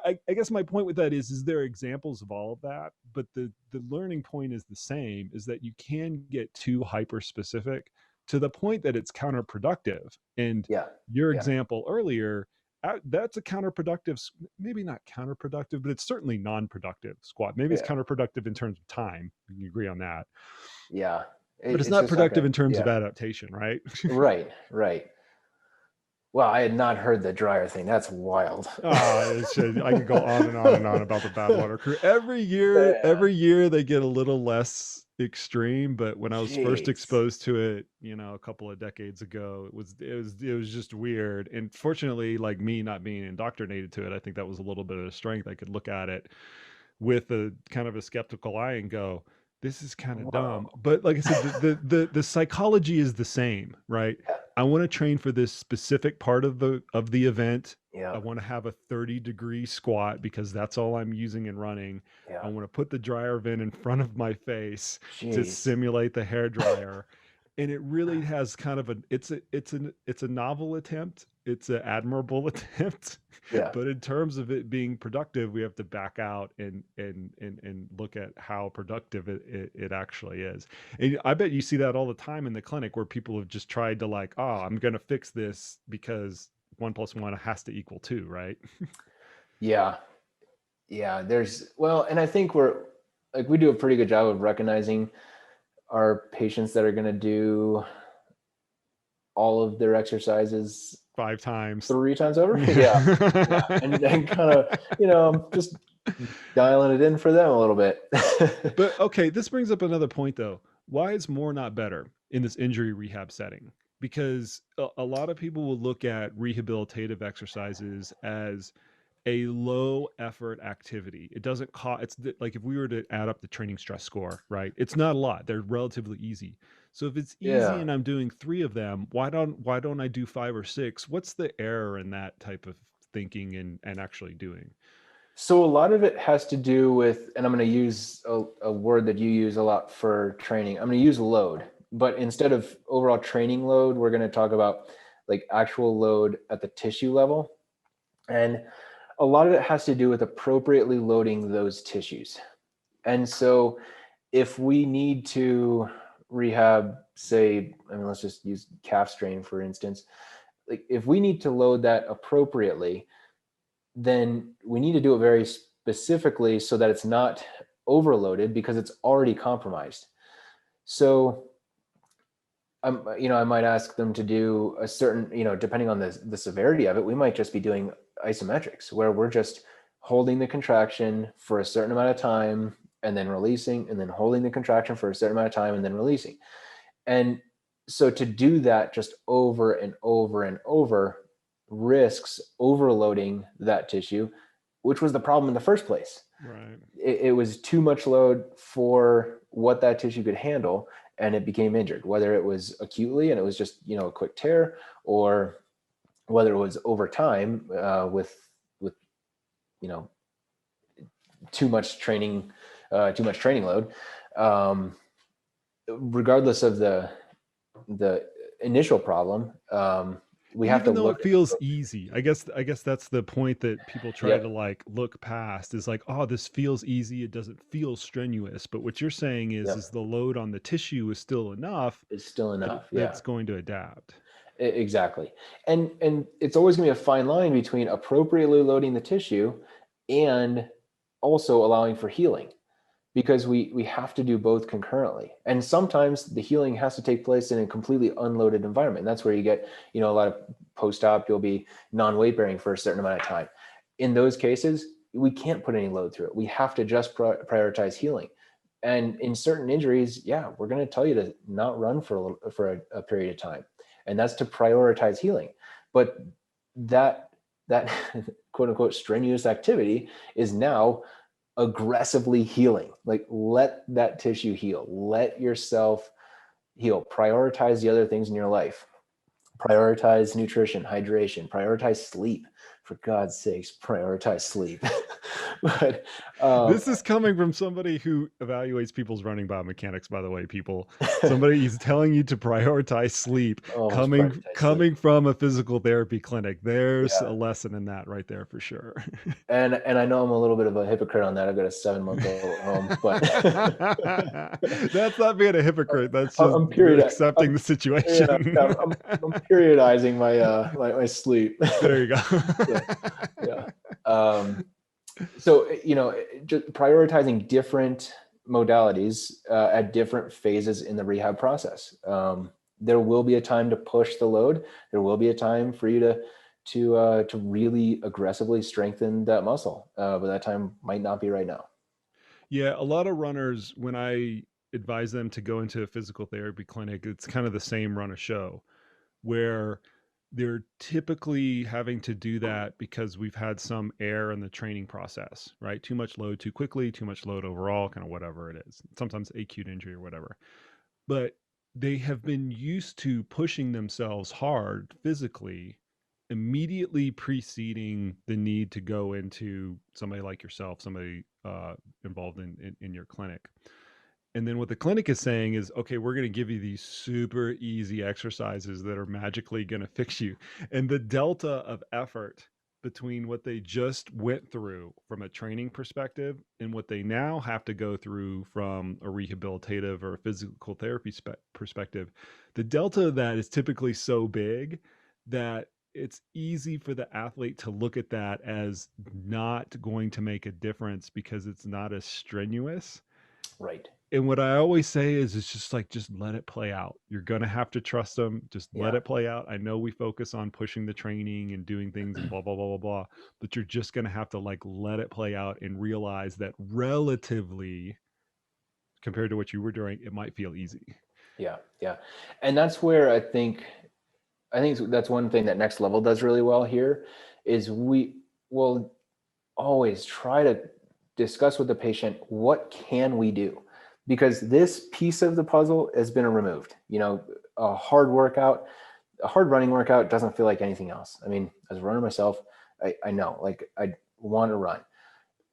I guess my point with that is there are examples of all of that, but the learning point is the same, is that you can get too hyper specific to the point that it's counterproductive. And Yeah. your Yeah. example earlier, that's a counterproductive, maybe not counterproductive, but it's certainly non-productive squat. Maybe it's Yeah. counterproductive in terms of time. We can agree on that, Yeah. but it's It's not just like productive a, in terms of yeah. adaptation, right? Right. Right. Well, I had not heard the dryer thing. That's wild. It's just, I could go on and on and on about the Badwater crew. Yeah. Every year they get a little less extreme, but when I was first Jeez. exposed to it, a couple of decades ago, it was just weird. And fortunately, like me not being indoctrinated to it, I think that was a little bit of a strength. I could look at it with a kind of a skeptical eye and go, this is kind of dumb. Whoa. But like I said, the psychology is the same, right? Yeah. I want to train for this specific part of the event. I Yeah. want to have a 30-degree squat because that's all I'm using in running. I Yeah. want to put the dryer vent in front of my face to Jeez. simulate the hair dryer. And it really has kind of it's a novel attempt. It's an admirable attempt, Yeah. but in terms of it being productive, we have to back out and look at how productive it actually is. And I bet you see that all the time in the clinic, where people have just tried to, like, oh, I'm going to fix this because 1 + 1 has to equal 2, right? Yeah. Yeah. Well, and I think we do a pretty good job of recognizing our patients that are going to do all of their exercises 5 times. 3 times over. Yeah. Yeah. Yeah. And kind of, just dialing it in for them a little bit. But okay, this brings up another point though. Why is more not better in this injury rehab setting? Because a lot of people will look at rehabilitative exercises as a low effort activity. It doesn't cost, like if we were to add up the training stress score, right? It's not a lot. They're relatively easy. So if it's easy Yeah. and I'm doing 3 of them, why don't I do 5 or 6? What's the error in that type of thinking and actually doing? So a lot of it has to do with, and I'm going to use a word that you use a lot for training. I'm going to use load, but instead of overall training load, we're going to talk about like actual load at the tissue level. And a lot of it has to do with appropriately loading those tissues. And so if we need to rehab, say, let's just use calf strain, for instance, like if we need to load that appropriately, then we need to do it very specifically so that it's not overloaded because it's already compromised. So I might ask them to do a certain, depending on the severity of it, we might just be doing isometrics where we're just holding the contraction for a certain amount of time and then releasing, and then holding the contraction for a certain amount of time and then releasing. And so to do that just over and over and over risks overloading that tissue, which was the problem in the first place. Right. It was too much load for what that tissue could handle, and it became injured, whether it was acutely and it was just, a quick tear, or whether it was over time with you know too much training load, regardless of the initial problem, we have to Even though look it feels easy, I guess that's the point that people try to Yep. like look past, is like, oh, this feels easy, it doesn't feel strenuous. But what you're saying is Yep. the load on the tissue is still enough It's still that enough. Yeah. that's going to adapt. Exactly. And it's always going to be a fine line between appropriately loading the tissue and also allowing for healing, because we have to do both concurrently. And sometimes the healing has to take place in a completely unloaded environment. That's where you get, a lot of post-op, you'll be non-weight bearing for a certain amount of time. In those cases, we can't put any load through it. We have to just prioritize healing. And in certain injuries, yeah, we're going to tell you to not run for a period of time, and that's to prioritize healing. But that quote unquote strenuous activity is now aggressively healing. Like, let that tissue heal, let yourself heal, prioritize the other things in your life, prioritize nutrition, hydration, prioritize sleep. For God's sakes, prioritize sleep. But This is coming from somebody who evaluates people's running biomechanics, by the way, people. Somebody is telling you to prioritize sleep, almost prioritize sleep. coming from a physical therapy clinic. There's Yeah. a lesson in that right there for sure. And I know I'm a little bit of a hypocrite on that. I've got a 7-month-old at home, but that's not being a hypocrite. That's just I'm accepting the situation. I'm periodizing my sleep. There you go. Yeah. So, just prioritizing different modalities at different phases in the rehab process. There will be a time to push the load. There will be a time for you to really aggressively strengthen that muscle, but that time might not be right now. Yeah, a lot of runners, when I advise them to go into a physical therapy clinic, it's kind of the same run of show where they're typically having to do that because we've had some error in the training process, right? Too much load too quickly, too much load overall, kind of whatever it is. Sometimes acute injury or whatever. But they have been used to pushing themselves hard physically immediately preceding the need to go into somebody like yourself, somebody involved in your clinic. And then what the clinic is saying is, okay, we're going to give you these super easy exercises that are magically going to fix you. And the delta of effort between what they just went through from a training perspective and what they now have to go through from a rehabilitative or a physical therapy perspective, the delta of that is typically so big that it's easy for the athlete to look at that as not going to make a difference because it's not as strenuous. Right. And what I always say is, it's just like, just let it play out. You're going to have to trust them. Just let Yeah. it play out. I know we focus on pushing the training and doing things and blah, blah, blah, blah, blah, but you're just going to have to like let it play out and realize that relatively compared to what you were doing, it might feel easy. Yeah. Yeah. And that's where I think that's one thing that Next Level does really well here is we will always try to discuss with the patient, what can we do? Because this piece of the puzzle has been removed. A hard running workout doesn't feel like anything else. I mean, as a runner myself, I know, like, I want to run,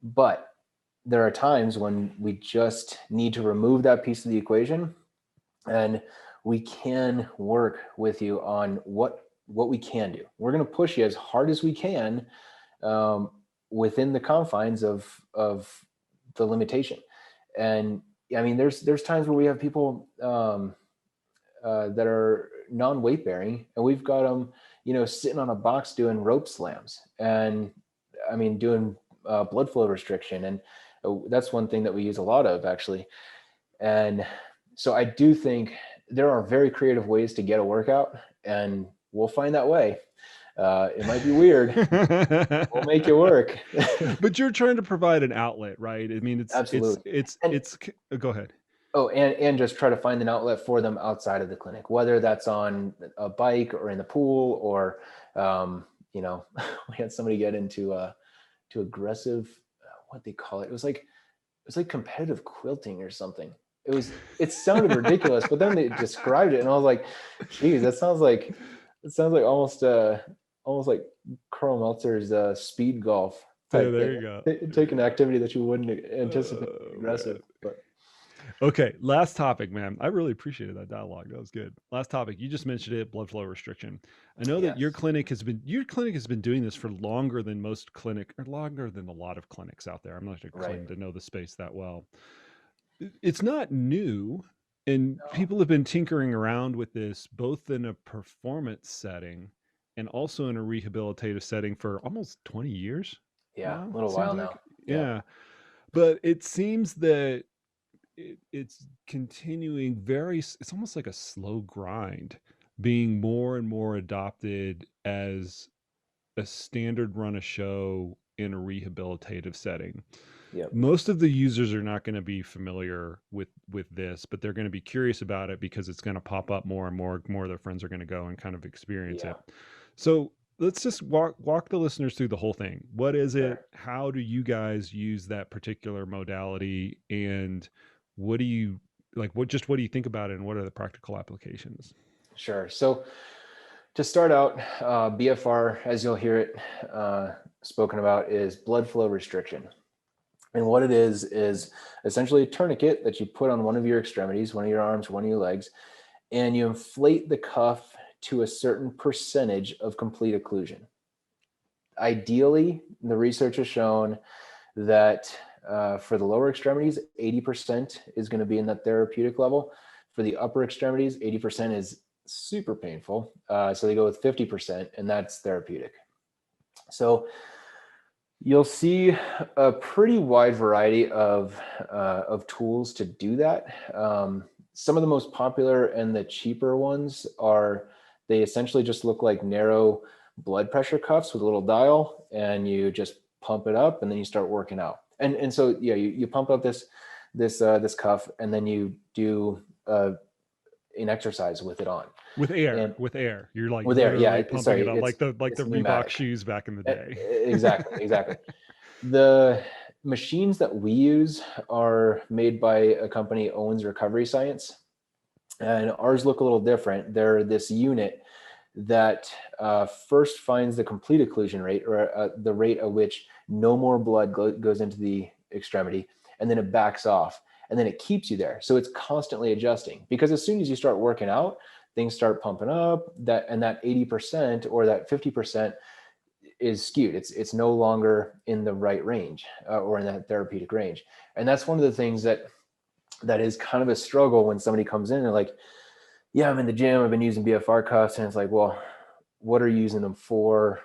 but there are times when we just need to remove that piece of the equation, and we can work with you on what we can do. We're going to push you as hard as we can within the confines of the limitation. And I mean, there's times where we have people that are non-weight bearing, and we've got them, sitting on a box doing rope slams, and I mean, doing blood flow restriction. And that's one thing that we use a lot of, actually. And so I do think there are very creative ways to get a workout, and we'll find that way. It might be weird. We'll make it work. But you're trying to provide an outlet, right? I mean, Absolutely. it's go ahead. Oh, and just try to find an outlet for them outside of the clinic, whether that's on a bike or in the pool, or, we had somebody get into to aggressive, what they call it. It was like competitive quilting or something. It sounded ridiculous, but then they described it, and I was like, geez, that sounds like almost almost like Carl Meltzer's speed golf Yeah, type there thing. you go. Take an activity that you wouldn't anticipate Oh, man. aggressive, but Okay, last topic, man. I really appreciated that dialogue. That was good. Last topic. You just mentioned it, blood flow restriction. I know that yes, your clinic has been doing this for longer than most clinic, or longer than a lot of clinics out there. I'm not going to right. claim to know the space that well. It's not new, and No. people have been tinkering around with this both in a performance setting and also in a rehabilitative setting for almost 20 years Yeah, now, a little seems while like. now. Yeah, Yeah. But it seems that it's continuing it's almost like a slow grind, being more and more adopted as a standard run a show in a rehabilitative setting. yep, Most of the users are not going to be familiar with this, but they're going to be curious about it because it's going to pop up more and more of their friends are going to go and kind of experience yeah, it. So let's just walk the listeners through the whole thing. What is it? sure. How do you guys use that particular modality? And what do you what do you think about it, and what are the practical applications? Sure. So to start out, BFR, as you'll hear it spoken about, is blood flow restriction. And what it is essentially a tourniquet that you put on one of your extremities, one of your arms, one of your legs, and you inflate the cuff to a certain percentage of complete occlusion. Ideally, the research has shown that for the lower extremities, 80% is going to be in that therapeutic level. For the upper extremities, 80% is super painful. So they go with 50%, and that's therapeutic. So you'll see a pretty wide variety of tools to do that. Some of the most popular and the cheaper ones are, they essentially just look like narrow blood pressure cuffs with a little dial, and you just pump it up, and then you start working out. And so yeah, you pump up this cuff, and then you do an exercise with it on. And With air, you're like with air, literally yeah, pumping sorry, it up like the it's Reebok pneumatic. shoes back in the day. Exactly. The machines that we use are made by a company, Owens Recovery Science, and ours look a little different. They're this unit that first finds the complete occlusion rate, or the rate at which no more blood goes into the extremity, and then it backs off, and then it keeps you there. So it's constantly adjusting, because as soon as you start working out, things start pumping up, that 80% or that 50% is skewed. It's no longer in the right range, or in that therapeutic range. And that's one of the things that is kind of a struggle when somebody comes in and they're like, yeah, I'm in the gym, I've been using BFR cuffs. And it's like, well, what are you using them for?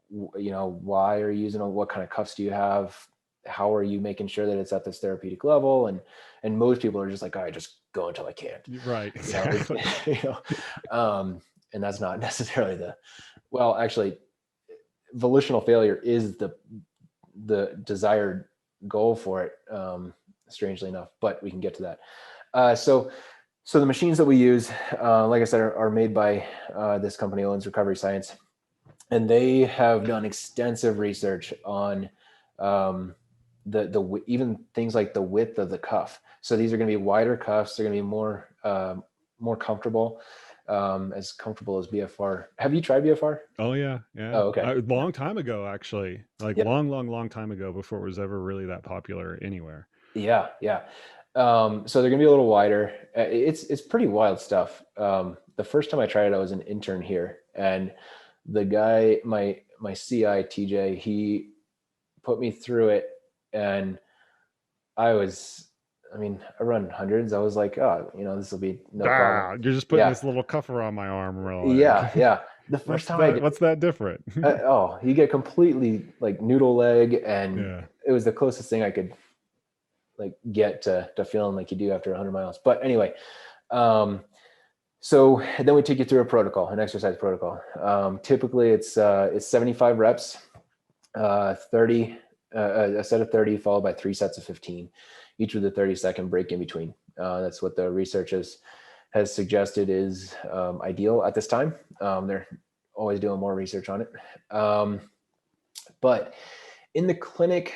Why are you using them? What kind of cuffs do you have? How are you making sure that it's at this therapeutic level? And most people are just like, I just go until I can't. Right, exactly. And that's not necessarily actually, volitional failure is the desired goal for it, strangely enough, but we can get to that. So the machines that we use, like I said, are made by this company, Owens Recovery Science, and they have done extensive research on the even things like the width of the cuff. So these are going to be wider cuffs. They're going to be more comfortable, as comfortable as BFR. Have you tried BFR? Oh yeah, yeah. Oh, okay. Long time ago, actually, like Yep. long time ago, before it was ever really that popular anywhere. Yeah. So they're gonna be a little wider. It's pretty wild stuff. The first time I tried it, I was an intern here, and the guy, my CI TJ, he put me through it, and I run hundreds. I was like, oh, this will be no problem. You're just putting Yeah, this little cuff around my arm. yeah. The first time I did, What's that different? you get completely like noodle leg, and Yeah. it was the closest thing I could like get to feeling like you do after 100 miles. But anyway, so then we take you through an exercise protocol. Typically it's 75 reps, 30, a set of 30 followed by 3 sets of 15, each with a 30-second break in between. That's what the research has suggested is ideal at this time. They're always doing more research on it. But in the clinic,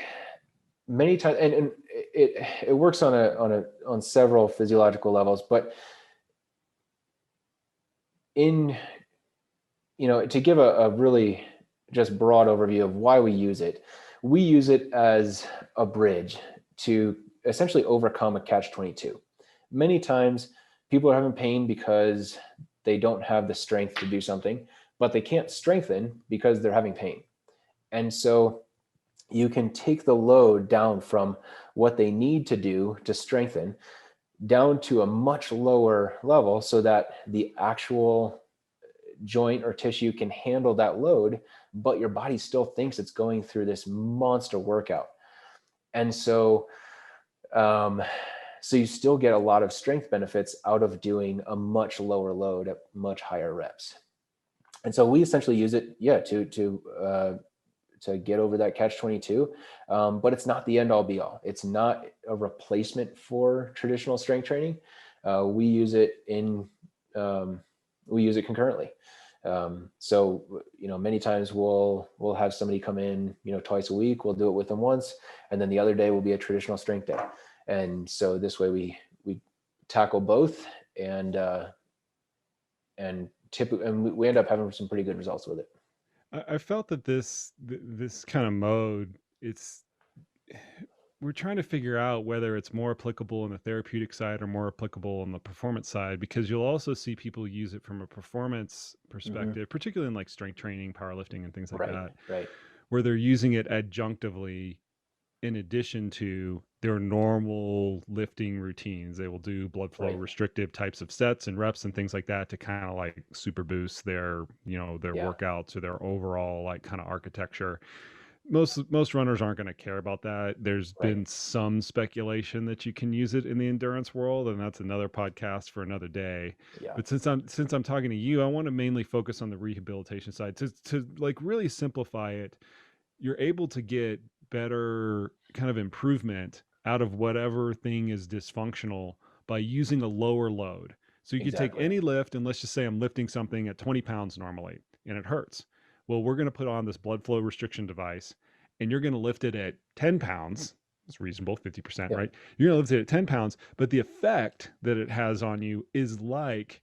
many times, and it works on several physiological levels, but in to give a really just broad overview of why we use it as a bridge to essentially overcome a catch-22. Many times people are having pain because they don't have the strength to do something, but they can't strengthen because they're having pain. And so you can take the load down from what they need to do to strengthen down to a much lower level so that the actual joint or tissue can handle that load, but your body still thinks it's going through this monster workout. And so you still get a lot of strength benefits out of doing a much lower load at much higher reps. And so we essentially use it, to get over that catch-22. But it's not the end all be all. It's not a replacement for traditional strength training. We use it concurrently. So, many times we'll have somebody come in, twice a week. We'll do it with them once, and then the other day will be a traditional strength day. And so this way we tackle both, and we end up having some pretty good results with it. I felt that this kind of mode, we're trying to figure out whether it's more applicable on the therapeutic side or more applicable on the performance side, because you'll also see people use it from a performance perspective, particularly in like strength training, powerlifting, and things like that, Right. where they're using it adjunctively in addition to their normal lifting routines. They will do blood flow restrictive types of sets and reps and things like that to kind of like super boost their workouts or their overall like kind of architecture. Most runners aren't going to care about that. There's been some speculation that you can use it in the endurance world, and that's another podcast for another day. But since I'm talking to you, I want to mainly focus on the rehabilitation side to like really simplify it. You're able to get better kind of improvement out of whatever thing is dysfunctional by using a lower load. So you could take any lift, and let's just say I'm lifting something at 20 pounds normally and it hurts. Well, we're going to put on this blood flow restriction device, and you're going to lift it at 10 pounds. It's reasonable, 50%, right? You're going to lift it at 10 pounds, but the effect that it has on you is like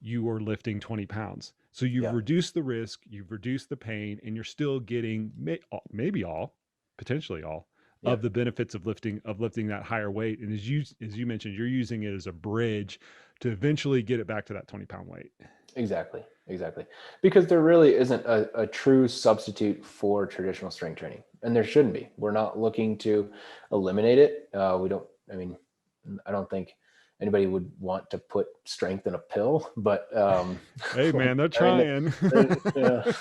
you are lifting 20 pounds. So you've reduced the risk, you've reduced the pain, and you're still getting maybe potentially all of the benefits of lifting that higher weight. And as you mentioned, you're using it as a bridge to eventually get it back to that 20-pound weight. Exactly. Because there really isn't a true substitute for traditional strength training, and there shouldn't be. We're not looking to eliminate it. I don't think anybody would want to put strength in a pill, but hey man, they're trying. That's the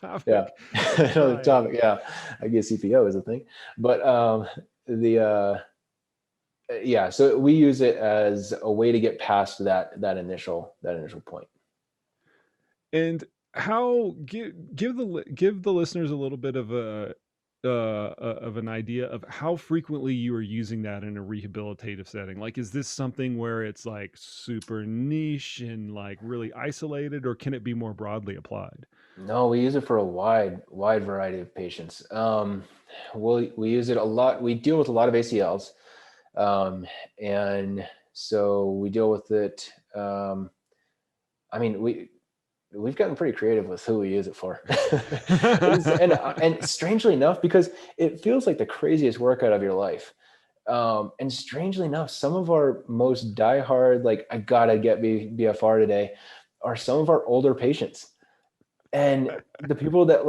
topic. The topic. Yeah, I guess CPO is a thing, but so we use it as a way to get past that initial point. And how give the listeners a little bit of an idea of how frequently you are using that in a rehabilitative setting. Like, is this something where it's like super niche and like really isolated, or can it be more broadly applied? No, we use it for a wide variety of patients. We use it a lot. We deal with a lot of ACLs. And so we deal with it. We've gotten pretty creative with who we use it for. and strangely enough, because it feels like the craziest workout of your life. And strangely enough, some of our most diehard, like, I gotta get BFR today, are some of our older patients. And the people that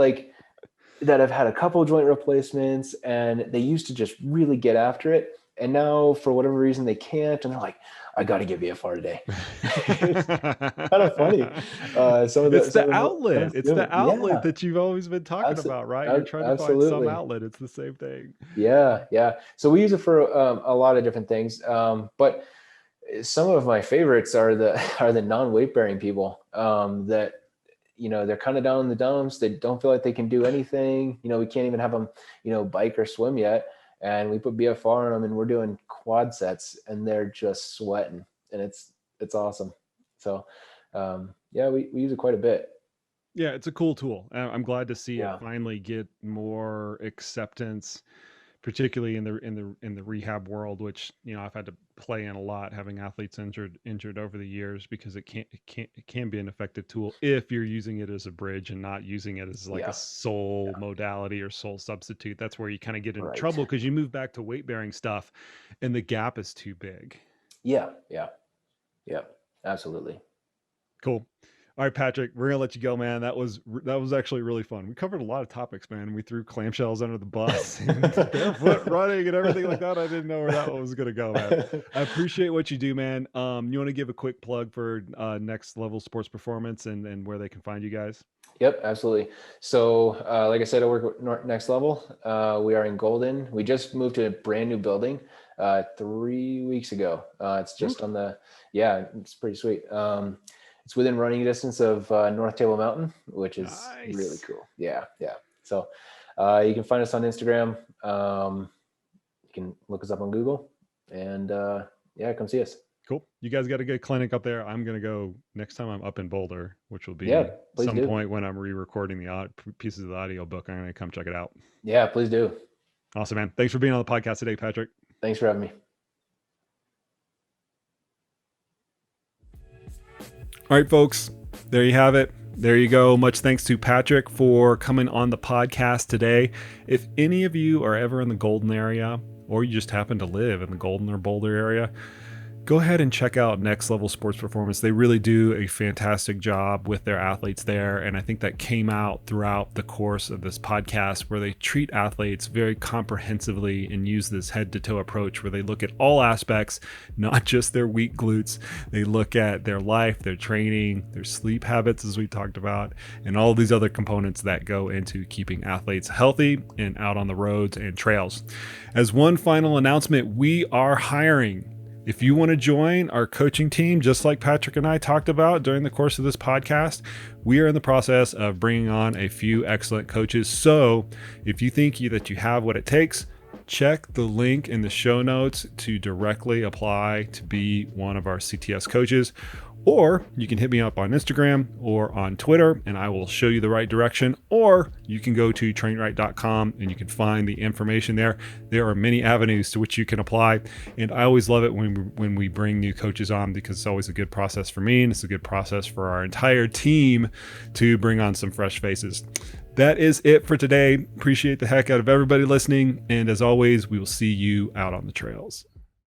have had a couple joint replacements and they used to just really get after it. And now for whatever reason they can't, and they're like, I got to get BFR today. It's kind of funny. It's the outlet that you've always been talking about, right? You're trying to find some outlet. It's the same thing. Yeah. So we use it for a lot of different things. But some of my favorites are the non-weight bearing people that, they're kind of down in the dumps. They don't feel like they can do anything. We can't even have them, bike or swim yet. And we put BFR on them and we're doing quad sets and they're just sweating, and it's awesome. So we use it quite a bit. Yeah, it's a cool tool. I'm glad to see it finally get more acceptance, particularly in the rehab world, which, you know, I've had to play in a lot, having athletes injured over the years, because it can be an effective tool if you're using it as a bridge and not using it as like a Yeah. sole modality or sole substitute. That's where you kind of get into Right. trouble, because you move back to weight bearing stuff and the gap is too big. Yeah. Absolutely. Cool. All right, Patrick, we're gonna let you go, man. That was actually really fun. We covered a lot of topics, man. We threw clamshells under the bus and barefoot running and everything like that. I didn't know where that one was gonna go, man. I appreciate what you do, man. You want to give a quick plug for Next Level Sports Performance and where they can find you guys? Yep, absolutely. So, like I said, I work with Next Level. We are in Golden. We just moved to a brand new building 3 weeks ago. It's just on the, it's pretty sweet. It's within running distance of North Table Mountain, which is really cool. Yeah. So you can find us on Instagram. You can look us up on Google, and come see us. Cool. You guys got a good clinic up there. I'm going to go next time I'm up in Boulder, which will be some point when I'm re-recording the pieces of the audio book. I'm going to come check it out. Yeah, please do. Awesome, man. Thanks for being on the podcast today, Patrick. Thanks for having me. All right, folks, there you have it. There you go. Much thanks to Patrick for coming on the podcast today. If any of you are ever in the Golden area, or you just happen to live in the Golden or Boulder area, go ahead and check out Next Level Sports Performance. They really do a fantastic job with their athletes there. And I think that came out throughout the course of this podcast, where they treat athletes very comprehensively and use this head to toe approach where they look at all aspects, not just their weak glutes. They look at their life, their training, their sleep habits, as we talked about, and all these other components that go into keeping athletes healthy and out on the roads and trails. As one final announcement, we are hiring. If you want to join our coaching team, just like Patrick and I talked about during the course of this podcast, we are in the process of bringing on a few excellent coaches. So if you think that you have what it takes, check the link in the show notes to directly apply to be one of our CTS coaches. Or you can hit me up on Instagram or on Twitter, and I will show you the right direction. Or you can go to trainright.com and you can find the information there. There are many avenues to which you can apply. And I always love it when we bring new coaches on, because it's always a good process for me, and it's a good process for our entire team to bring on some fresh faces. That is it for today. Appreciate the heck out of everybody listening. And as always, we will see you out on the trails.